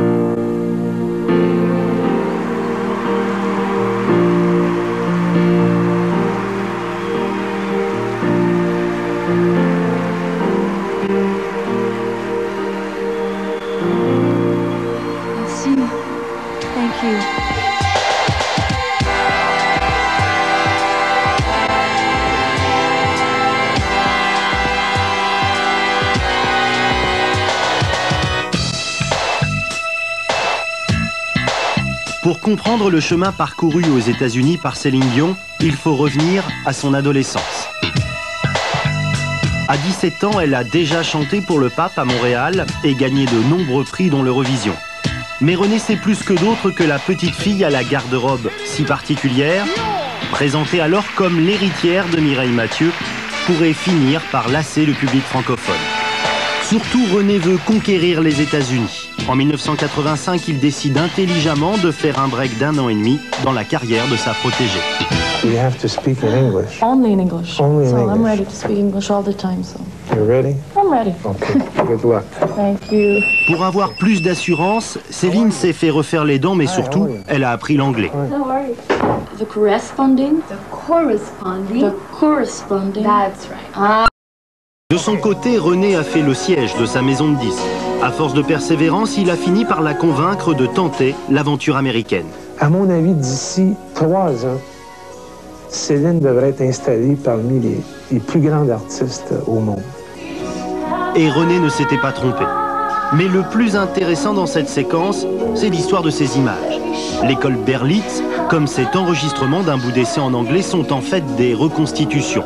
Merci. Thank you. Pour comprendre le chemin parcouru aux États-Unis par Céline Dion, il faut revenir à son adolescence. À 17 ans, elle a déjà chanté pour le pape à Montréal et gagné de nombreux prix dont l'Eurovision. Mais renaissait plus que d'autres que la petite fille à la garde-robe si particulière, présentée alors comme l'héritière de Mireille Mathieu, pourrait finir par lasser le public francophone. Surtout, René veut conquérir les États-Unis. En 1985, il décide intelligemment de faire un break d'1 an et demi dans la carrière de sa protégée. You have to speak in English. Only in English. Only in so English. I'm ready to speak English all the time. So You ready? I'm ready. Okay. Good luck. Thank you. Pour avoir plus d'assurance, Céline s'est fait refaire les dents, mais surtout, elle a appris l'anglais. How are you? The corresponding? The corresponding? The corresponding. That's right. De son côté, René a fait le siège de sa maison de disques. À force de persévérance, il a fini par la convaincre de tenter l'aventure américaine. À mon avis, d'ici 3 ans, Céline devrait être installée parmi les plus grands artistes au monde. Et René ne s'était pas trompé. Mais le plus intéressant dans cette séquence, c'est l'histoire de ces images. L'école Berlitz, comme cet enregistrement d'un bout d'essai en anglais, sont en fait des reconstitutions.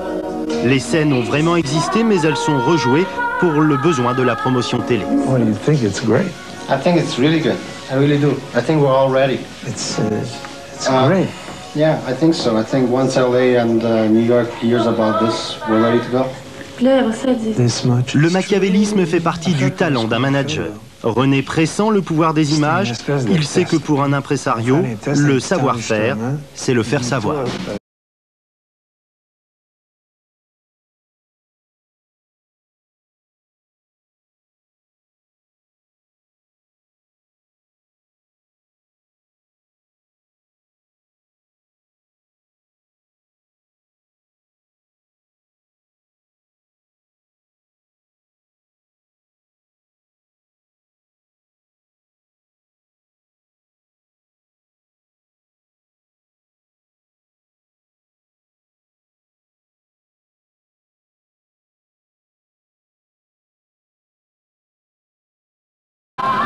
Les scènes ont vraiment existé, mais elles sont rejouées pour le besoin de la promotion télé. What do you think? It's great. I think it's really good. I really do. I think we're all ready. It's great. Yeah, I think so. I think once LA and New York hears about this, we're ready to go. Le machiavélisme fait partie du talent d'un manager. René pressent le pouvoir des images, il sait que pour un impresario, le savoir-faire, c'est le faire savoir.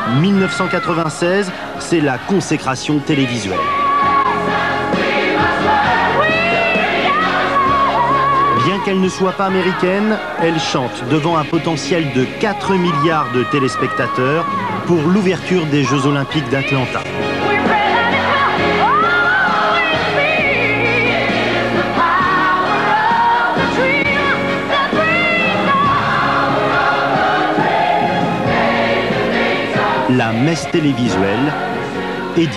En 1996, c'est la consécration télévisuelle. Bien qu'elle ne soit pas américaine, elle chante devant un potentiel de 4 milliards de téléspectateurs pour l'ouverture des Jeux Olympiques d'Atlanta. La messe télévisuelle, Edith.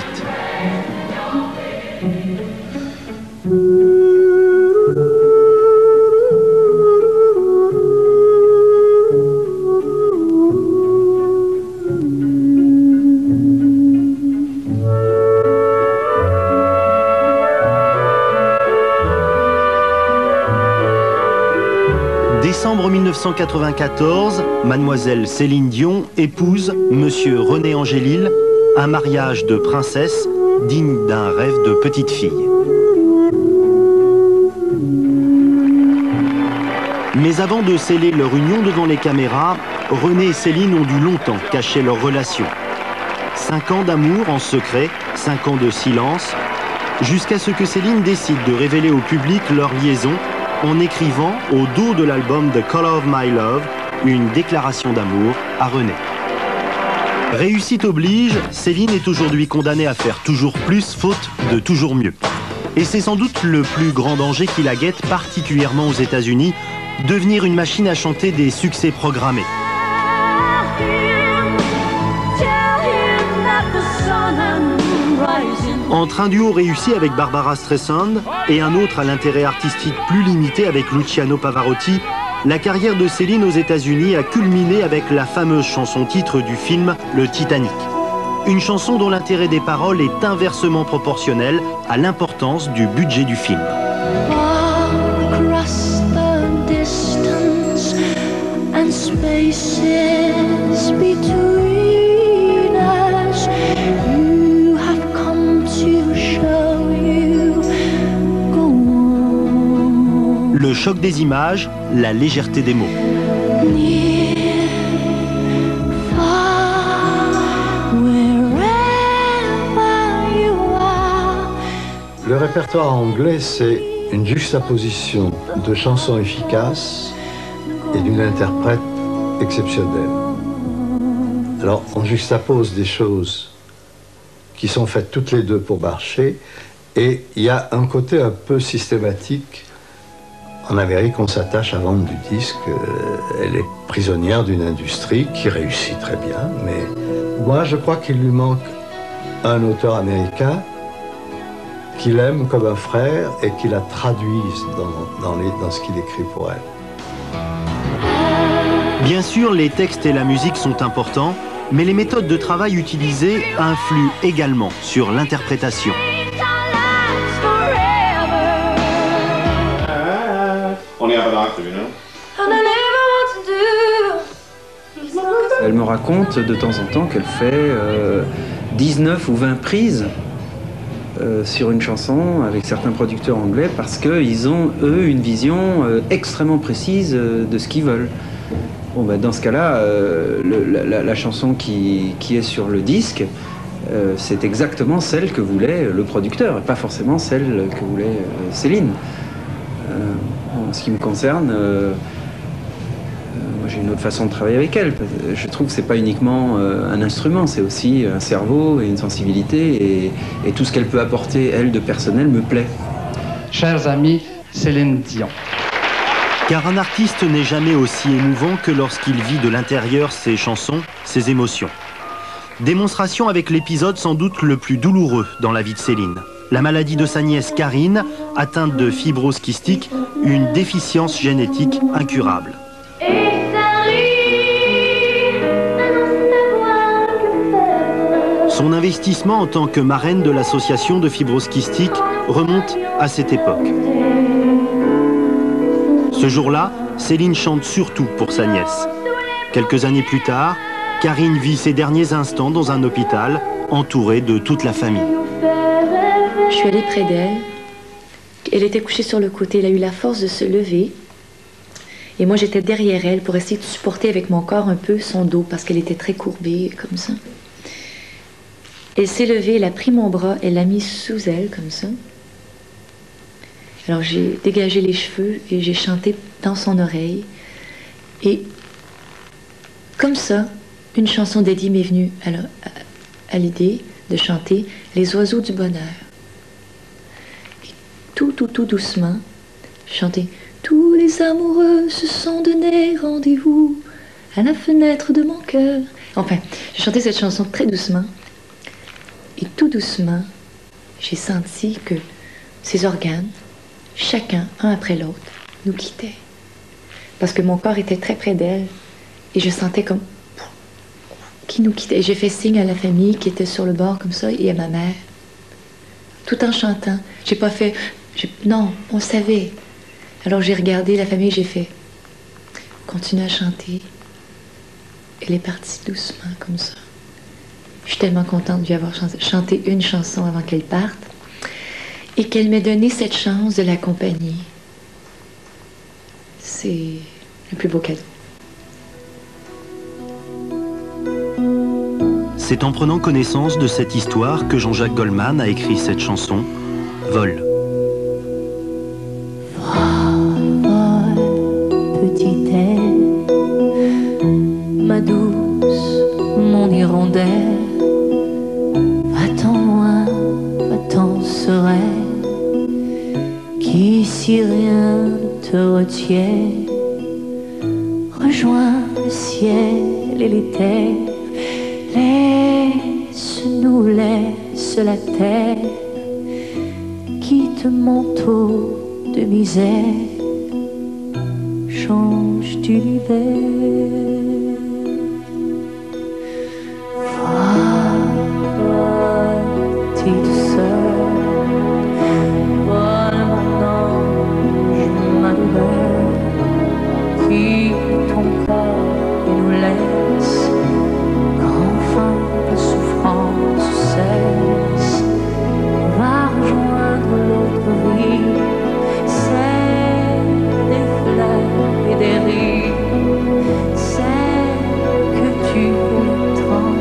Décembre 1994, mademoiselle Céline Dion épouse monsieur René Angélil, un mariage de princesse digne d'un rêve de petite fille. Mais avant de sceller leur union devant les caméras, René et Céline ont dû longtemps cacher leur relation. 5 ans d'amour en secret, 5 ans de silence, jusqu'à ce que Céline décide de révéler au public leur liaison en écrivant au dos de l'album The Color of My Love une déclaration d'amour à René. Réussite oblige, Céline est aujourd'hui condamnée à faire toujours plus faute de toujours mieux. Et c'est sans doute le plus grand danger qui la guette, particulièrement aux États-Unis, devenir une machine à chanter des succès programmés. Entre un duo réussi avec Barbara Streisand et un autre à l'intérêt artistique plus limité avec Luciano Pavarotti, la carrière de Céline aux États-Unis a culminé avec la fameuse chanson-titre du film Le Titanic. Une chanson dont l'intérêt des paroles est inversement proportionnel à l'importance du budget du film. Le choc des images, la légèreté des mots. Le répertoire anglais, c'est une juxtaposition de chansons efficaces et d'une interprète exceptionnelle. Alors, on juxtapose des choses qui sont faites toutes les deux pour marcher, et il y a un côté un peu systématique. En Amérique, on s'attache à vendre du disque. Elle est prisonnière d'une industrie qui réussit très bien, mais moi, je crois qu'il lui manque un auteur américain qui l'aime comme un frère et qui la traduise dans ce qu'il écrit pour elle. Bien sûr, les textes et la musique sont importants, mais les méthodes de travail utilisées influent également sur l'interprétation. Elle me raconte de temps en temps qu'elle fait 19 ou 20 prises sur une chanson avec certains producteurs anglais parce qu'ils ont, eux, une vision extrêmement précise de ce qu'ils veulent. Bon, ben, dans ce cas-là, la chanson qui est sur le disque, c'est exactement celle que voulait le producteur, et pas forcément celle que voulait Céline. En ce qui me concerne, moi j'ai une autre façon de travailler avec elle. Je trouve que c'est pas uniquement un instrument, c'est aussi un cerveau et une sensibilité, et tout ce qu'elle peut apporter, elle, de personnel, me plaît. Chers amis, Céline Dion. Car un artiste n'est jamais aussi émouvant que lorsqu'il vit de l'intérieur ses chansons, ses émotions. Démonstration avec l'épisode sans doute le plus douloureux dans la vie de Céline. La maladie de sa nièce Karine, atteinte de fibrose kystique, une déficience génétique incurable. Son investissement en tant que marraine de l'association de fibrose kystique remonte à cette époque. Ce jour-là, Céline chante surtout pour sa nièce. Quelques années plus tard, Karine vit ses derniers instants dans un hôpital, entourée de toute la famille. Je suis allée près d'elle. Elle était couchée sur le côté. Elle a eu la force de se lever. Et moi, j'étais derrière elle pour essayer de supporter avec mon corps un peu son dos parce qu'elle était très courbée, comme ça. Elle s'est levée, elle a pris mon bras, elle l'a mis sous elle, comme ça. Alors j'ai dégagé les cheveux et j'ai chanté dans son oreille. Et comme ça, une chanson d'Eddie m'est venue à l'idée de chanter Les oiseaux du bonheur. Et tout doucement, chanter Tous les amoureux se sont donné rendez-vous à la fenêtre de mon cœur. Enfin, j'ai chanté cette chanson très doucement. Et tout doucement, j'ai senti que ces organes, chacun, un après l'autre, nous quittaient. Parce que mon corps était très près d'elle et je sentais comme qui nous quittait. J'ai fait signe à la famille qui était sur le bord comme ça et à ma mère, tout en chantant. J'ai pas fait... Non, on savait. Alors j'ai regardé la famille, j'ai fait... Continue à chanter. Elle est partie doucement comme ça. Je suis tellement contente de lui avoir chanté une chanson avant qu'elle parte et qu'elle m'ait donné cette chance de l'accompagner. C'est le plus beau cadeau. C'est en prenant connaissance de cette histoire que Jean-Jacques Goldman a écrit cette chanson, Vol. Petite aile, ma douce, mon hirondelle, va-t'en loin, va-t'en sereine, qu'ici rien ne te retient. Rejoins le ciel et les terres, laisse-nous, laisse la terre, quitte manteau de misère, change d'univers. Petite sœur, voilà mon ange, ma douleur, quitte ton corps et nous laisse, qu'enfin la souffrance cesse, va rejoindre l'autre vie, celle des fleurs et des rires, celle que tu connaîtras.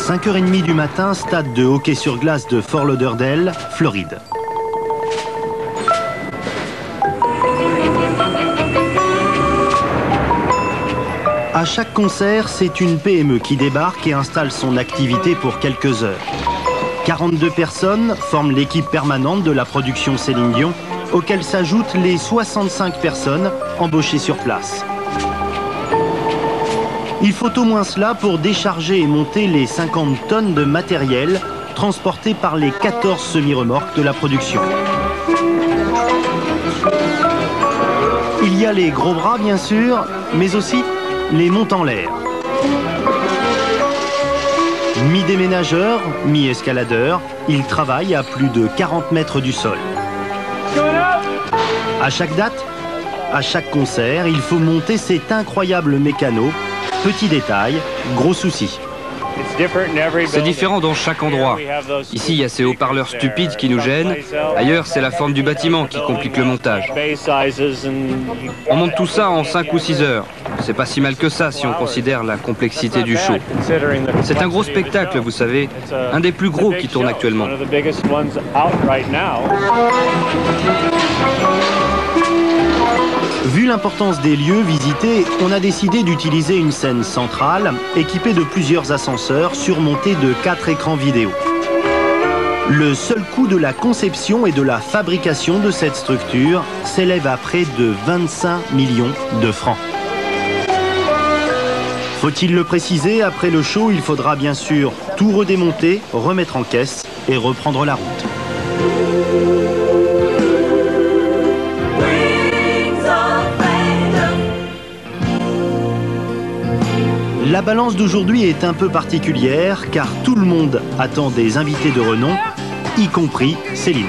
– 5h30 du matin, stade de hockey sur glace de Fort Lauderdale, Floride. À chaque concert, c'est une PME qui débarque et installe son activité pour quelques heures. 42 personnes forment l'équipe permanente de la production Céline Dion, auxquelles s'ajoutent les 65 personnes embauchées sur place. Il faut au moins cela pour décharger et monter les 50 tonnes de matériel transportés par les 14 semi-remorques de la production. Il y a les gros bras bien sûr, mais aussi les montes en l'air. Mi-déménageurs, mi-escaladeurs, ils travaillent à plus de 40 mètres du sol. À chaque date, à chaque concert, il faut monter cet incroyable mécano. Petit détail, gros souci. C'est différent dans chaque endroit. Ici, il y a ces haut-parleurs stupides qui nous gênent. Ailleurs, c'est la forme du bâtiment qui complique le montage. On monte tout ça en 5 ou 6 heures. C'est pas si mal que ça si on considère la complexité du show. C'est un gros spectacle, vous savez, un des plus gros qui tourne actuellement. Vu l'importance des lieux visités, on a décidé d'utiliser une scène centrale équipée de plusieurs ascenseurs surmontés de 4 écrans vidéo. Le seul coût de la conception et de la fabrication de cette structure s'élève à près de 25 millions de francs. Faut-il le préciser, après le show, il faudra bien sûr tout redémonter, remettre en caisse et reprendre la route. La balance d'aujourd'hui est un peu particulière car tout le monde attend des invités de renom, y compris Céline.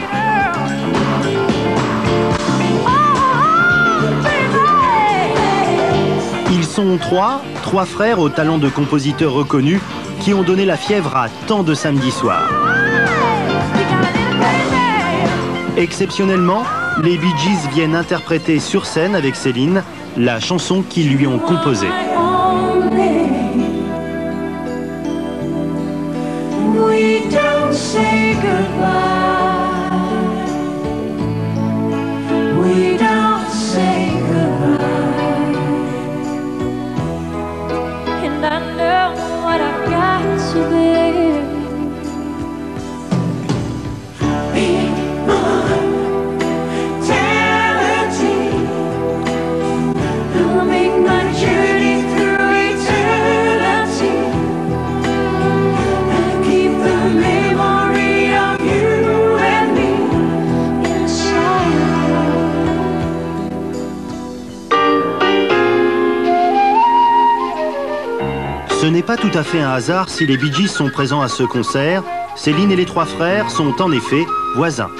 Ils sont trois frères aux talents de compositeurs reconnus qui ont donné la fièvre à tant de samedis soirs. Exceptionnellement, les Bee Gees viennent interpréter sur scène avec Céline la chanson qu'ils lui ont composée. We don't say goodbye. We don't say goodbye. And I know what I've got to be. I'll make my journey through eternity. Ce n'est pas tout à fait un hasard si les Bee Gees sont présents à ce concert. Céline et les trois frères sont en effet voisins.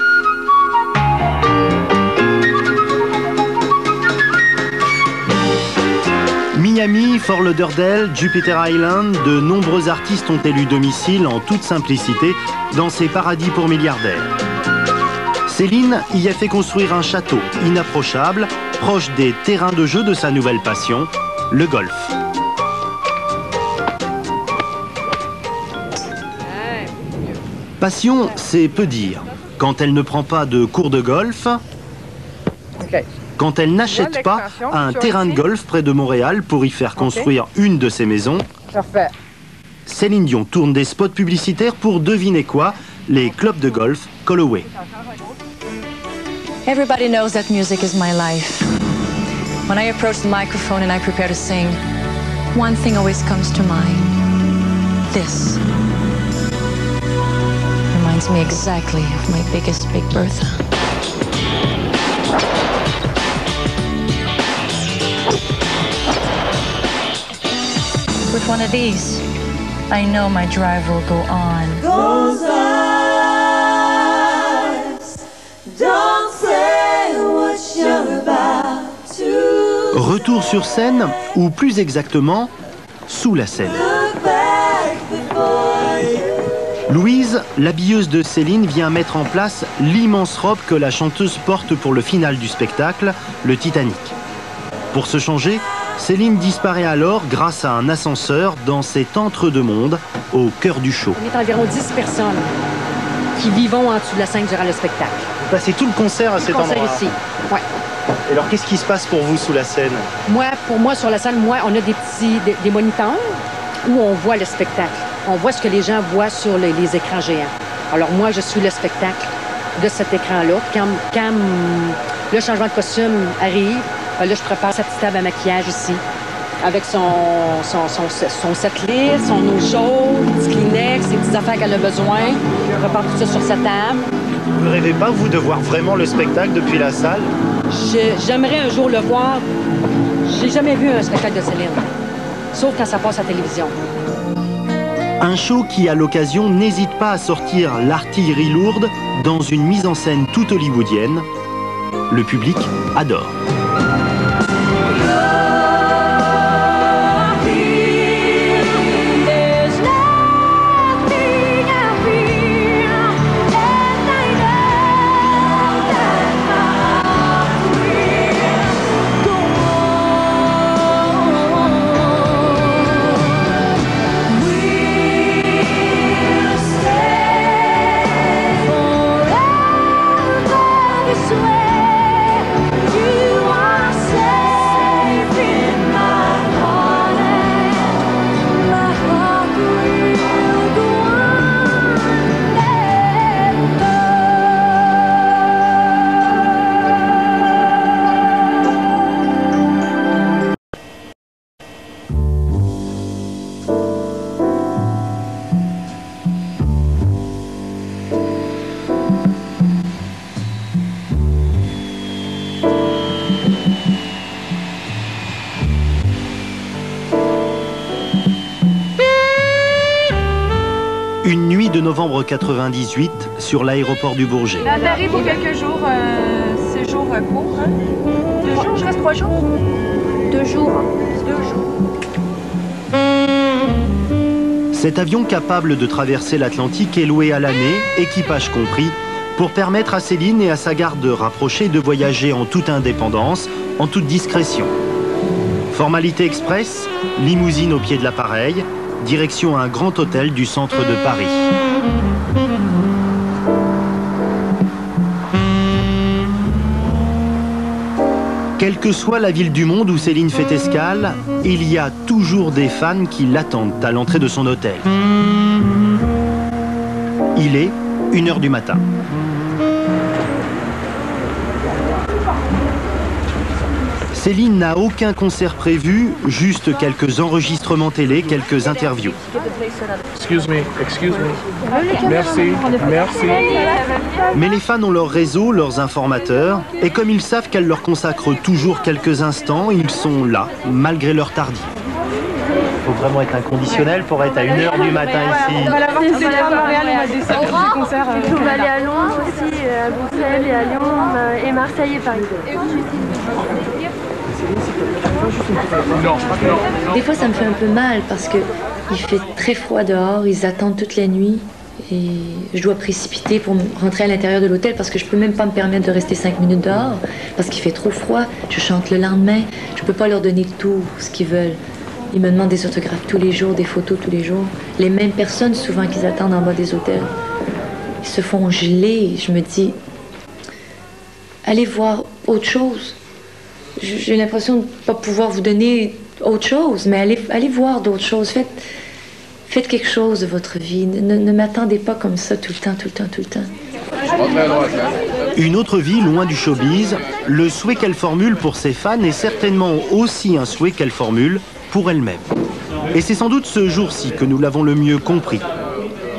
Miami, Fort Lauderdale, Jupiter Island, de nombreux artistes ont élu domicile en toute simplicité dans ces paradis pour milliardaires. Céline y a fait construire un château inapprochable, proche des terrains de jeu de sa nouvelle passion, le golf. Passion, c'est peu dire. Quand elle ne prend pas de cours de golf, quand elle n'achète pas un terrain de golf près de Montréal pour y faire construire une de ses maisons, Céline Dion tourne des spots publicitaires pour devinez quoi, les clubs de golf Callaway. Everybody knows that music is my life. When I approach the microphone and I prepare to sing, one thing always comes to mind. This. Reminds me exactly of my biggest Big Bertha. With one of these, I know my drive will go on. Those eyes don't say what you're about to. Retour sur scène, ou plus exactement, sous la scène. Look back before you. Louise, l'habilleuse de Céline, vient mettre en place l'immense robe que la chanteuse porte pour le final du spectacle, le Titanic. Pour se changer, Céline disparaît alors grâce à un ascenseur dans cet entre-deux-mondes au cœur du show. On est environ 10 personnes qui vivons en dessous de la scène durant le spectacle. Vous passez tout le concert à cet endroit. Ici, ouais. Et alors, qu'est-ce qui se passe pour vous sous la scène? Pour moi, sur la scène, on a des moniteurs où on voit le spectacle. On voit ce que les gens voient sur les écrans géants. Alors moi, je suis le spectacle de cet écran-là. Quand le changement de costume arrive, là, je prépare sa petite table à maquillage ici. avec son setlist, son eau chaude, des petits Kleenex, des petites affaires qu'elle a besoin. Je repars tout ça sur sa table. Vous ne rêvez pas, vous, de voir vraiment le spectacle depuis la salle? J'aimerais un jour le voir. J'ai jamais vu un spectacle de Céline, sauf quand ça passe à la télévision. Un show qui, à l'occasion, n'hésite pas à sortir l'artillerie lourde dans une mise en scène toute hollywoodienne. Le public adore. Une nuit de novembre 98 sur l'aéroport du Bourget. On atterrit pour quelques jours, séjour court. Hein? 2 jours, je reste 3 jours. 2 jours. 2 jours. Cet avion capable de traverser l'Atlantique est loué à l'année, équipage compris, pour permettre à Céline et à sa garde rapprochée de voyager en toute indépendance, en toute discrétion. Formalité express, limousine au pied de l'appareil, direction un grand hôtel du centre de Paris. Quelle que soit la ville du monde où Céline fait escale, il y a toujours des fans qui l'attendent à l'entrée de son hôtel. Il est 1h du matin. Céline n'a aucun concert prévu, juste quelques enregistrements télé, quelques interviews. Excuse me. Merci. Mais les fans ont leur réseau, leurs informateurs, et comme ils savent qu'elle leur consacre toujours quelques instants, ils sont là, malgré leur tardif. Il faut vraiment être inconditionnel pour être à 1h du matin ici. On va l'avoir tous les trois à Montréal, on a des concerts. On va aller à Londres aussi, à Bruxelles et à Lyon, et Marseille et Paris. Des fois, ça me fait un peu mal parce que il fait très froid dehors, ils attendent toute la nuit et je dois précipiter pour rentrer à l'intérieur de l'hôtel parce que je peux même pas me permettre de rester 5 minutes dehors parce qu'il fait trop froid. Je chante le lendemain, je peux pas leur donner tout ce qu'ils veulent. Ils me demandent des autographes tous les jours, des photos tous les jours. Les mêmes personnes souvent qu'ils attendent en bas des hôtels. Ils se font geler. Je me dis, allez voir autre chose. J'ai l'impression de ne pas pouvoir vous donner autre chose, mais allez voir d'autres choses. Faites quelque chose de votre vie. Ne m'attendez pas comme ça tout le temps. Une autre vie loin du showbiz, le souhait qu'elle formule pour ses fans est certainement aussi un souhait qu'elle formule pour elle-même. Et c'est sans doute ce jour-ci que nous l'avons le mieux compris.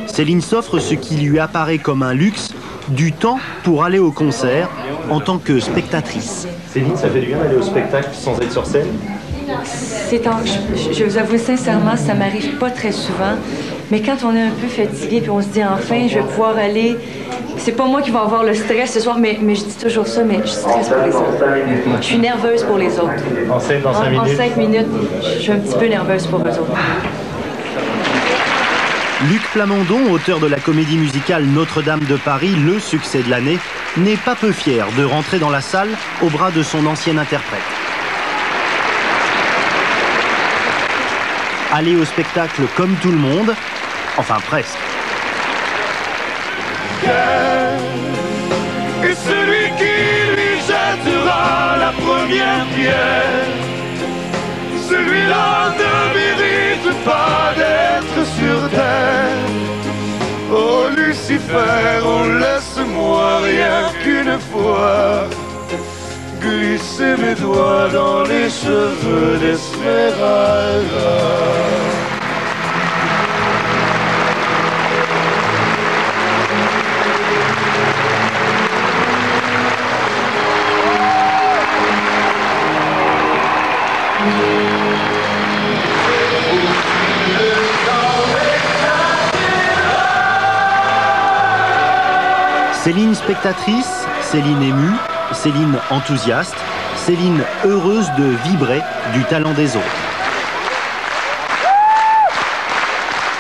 Céline s'offre ce qui lui apparaît comme un luxe, du temps pour aller au concert en tant que spectatrice. Céline, ça fait du bien d'aller au spectacle sans être sur scène? Je vous avoue sincèrement, ça m'arrive pas très souvent. Mais quand on est un peu fatigué puis on se dit enfin, je vais pouvoir aller. C'est pas moi qui vais avoir le stress ce soir, mais je dis toujours ça, mais je stresse pour les autres. Je suis nerveuse pour les autres. En scène dans 5 minutes? En 5 minutes, je suis un petit peu nerveuse pour eux autres. Luc Plamondon, auteur de la comédie musicale Notre-Dame de Paris, le succès de l'année, n'est pas peu fier de rentrer dans la salle au bras de son ancien interprète. Aller au spectacle comme tout le monde, enfin presque. Et celui qui lui jettera la première pierre, celui-là ne mérite pas d'être sur terre. Oh Lucifer, oh laisse-moi rien qu'une fois glisser glisser mes doigts dans les cheveux d'Esmeralda. Céline spectatrice, Céline émue, Céline enthousiaste, Céline heureuse de vibrer du talent des autres.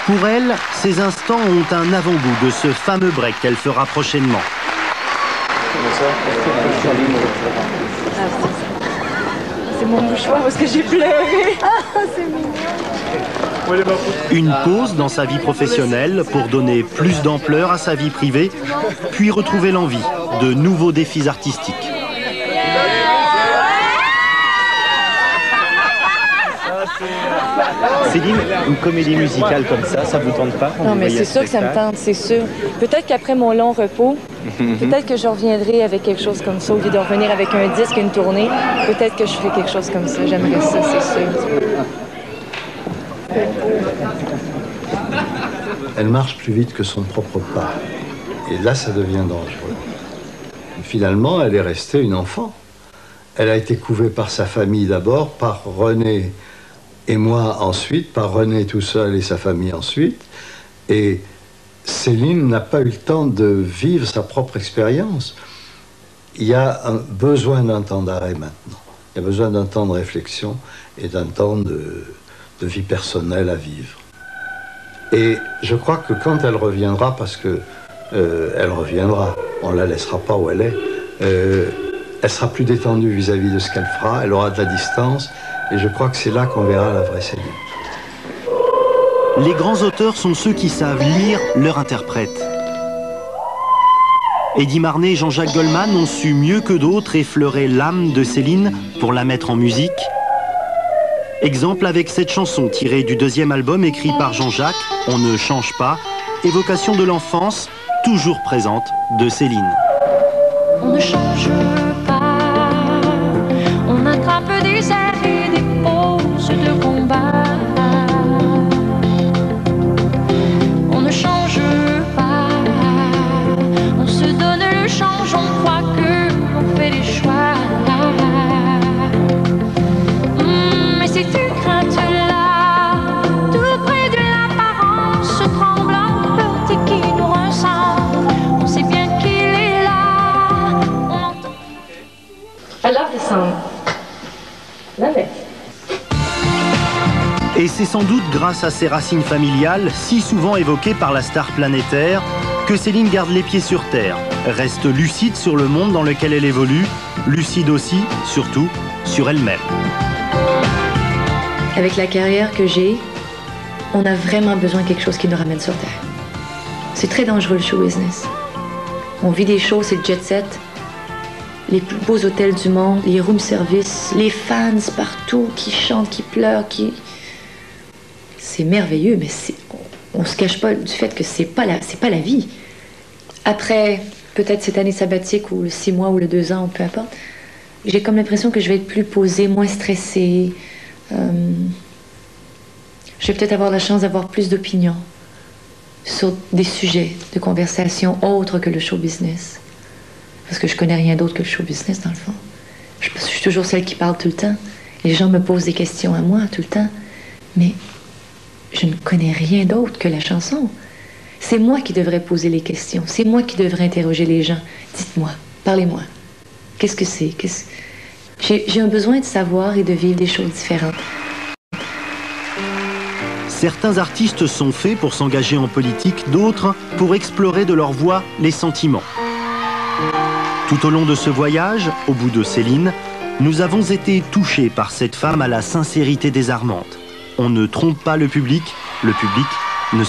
Pour elle, ces instants ont un avant-goût de ce fameux break qu'elle fera prochainement. C'est mon mouchoir parce que j'ai pleuré. Ah, c'est mignon. Une pause dans sa vie professionnelle pour donner plus d'ampleur à sa vie privée, puis retrouver l'envie de nouveaux défis artistiques. Céline, une comédie musicale comme ça vous tente pas? Non, mais c'est sûr que ça me tente, c'est sûr. Peut-être qu'après mon long repos, peut-être que je reviendrai avec quelque chose comme ça, au lieu de revenir avec un disque et une tournée. Peut-être que je ferai quelque chose comme ça. J'aimerais ça, c'est sûr. Elle marche plus vite que son propre pas. Et là, ça devient dangereux. Finalement, elle est restée une enfant. Elle a été couvée par sa famille d'abord, par René et moi ensuite, par René tout seul et sa famille ensuite. Et Céline n'a pas eu le temps de vivre sa propre expérience. Il y a un besoin d'un temps d'arrêt maintenant. Il y a besoin d'un temps de réflexion et d'un temps de vie personnelle à vivre. Et je crois que quand elle reviendra, parce que elle reviendra, on ne la laissera pas où elle est, elle sera plus détendue vis-à-vis de ce qu'elle fera, elle aura de la distance, et je crois que c'est là qu'on verra la vraie Céline. Les grands auteurs sont ceux qui savent lire leur interprète. Eddie Marnay et Jean-Jacques Goldman ont su mieux que d'autres effleurer l'âme de Céline pour la mettre en musique. Exemple avec cette chanson tirée du deuxième album écrit par Jean-Jacques, On ne change pas, évocation de l'enfance toujours présente de Céline. On ne change pas, on attrape des airs et des pauses de combat. On ne change pas, on se donne le change, on croit que l'on fait les choix. Mais c'est une crainte-là, tout près de l'apparence tremblante et qui nous ressemble. On sait bien qu'il est là. I love the song. Love it. Et c'est sans doute grâce à ses racines familiales, si souvent évoquées par la star planétaire, que Céline garde les pieds sur terre, reste lucide sur le monde dans lequel elle évolue, lucide aussi, surtout, sur elle-même. Avec la carrière que j'ai, on a vraiment besoin de quelque chose qui nous ramène sur terre. C'est très dangereux le show business. On vit des shows, c'est le jet set, les plus beaux hôtels du monde, les room service, les fans partout qui chantent, qui pleurent, qui... C'est merveilleux, mais on se cache pas du fait que c'est pas la vie. Après, peut-être cette année sabbatique ou le 6 mois ou le 2 ans, peu importe, j'ai comme l'impression que je vais être plus posée, moins stressée. Je vais peut-être avoir la chance d'avoir plus d'opinions sur des sujets de conversation autres que le show business. Parce que je connais rien d'autre que le show business, dans le fond. Je suis toujours celle qui parle tout le temps. Les gens me posent des questions à moi tout le temps. Mais je ne connais rien d'autre que la chanson. C'est moi qui devrais poser les questions. C'est moi qui devrais interroger les gens. Dites-moi, parlez-moi. Qu'est-ce que c'est? J'ai un besoin de savoir et de vivre des choses différentes. Certains artistes sont faits pour s'engager en politique, d'autres pour explorer de leur voix les sentiments. Tout au long de ce voyage, au bout de Céline, nous avons été touchés par cette femme à la sincérité désarmante. On ne trompe pas le public ne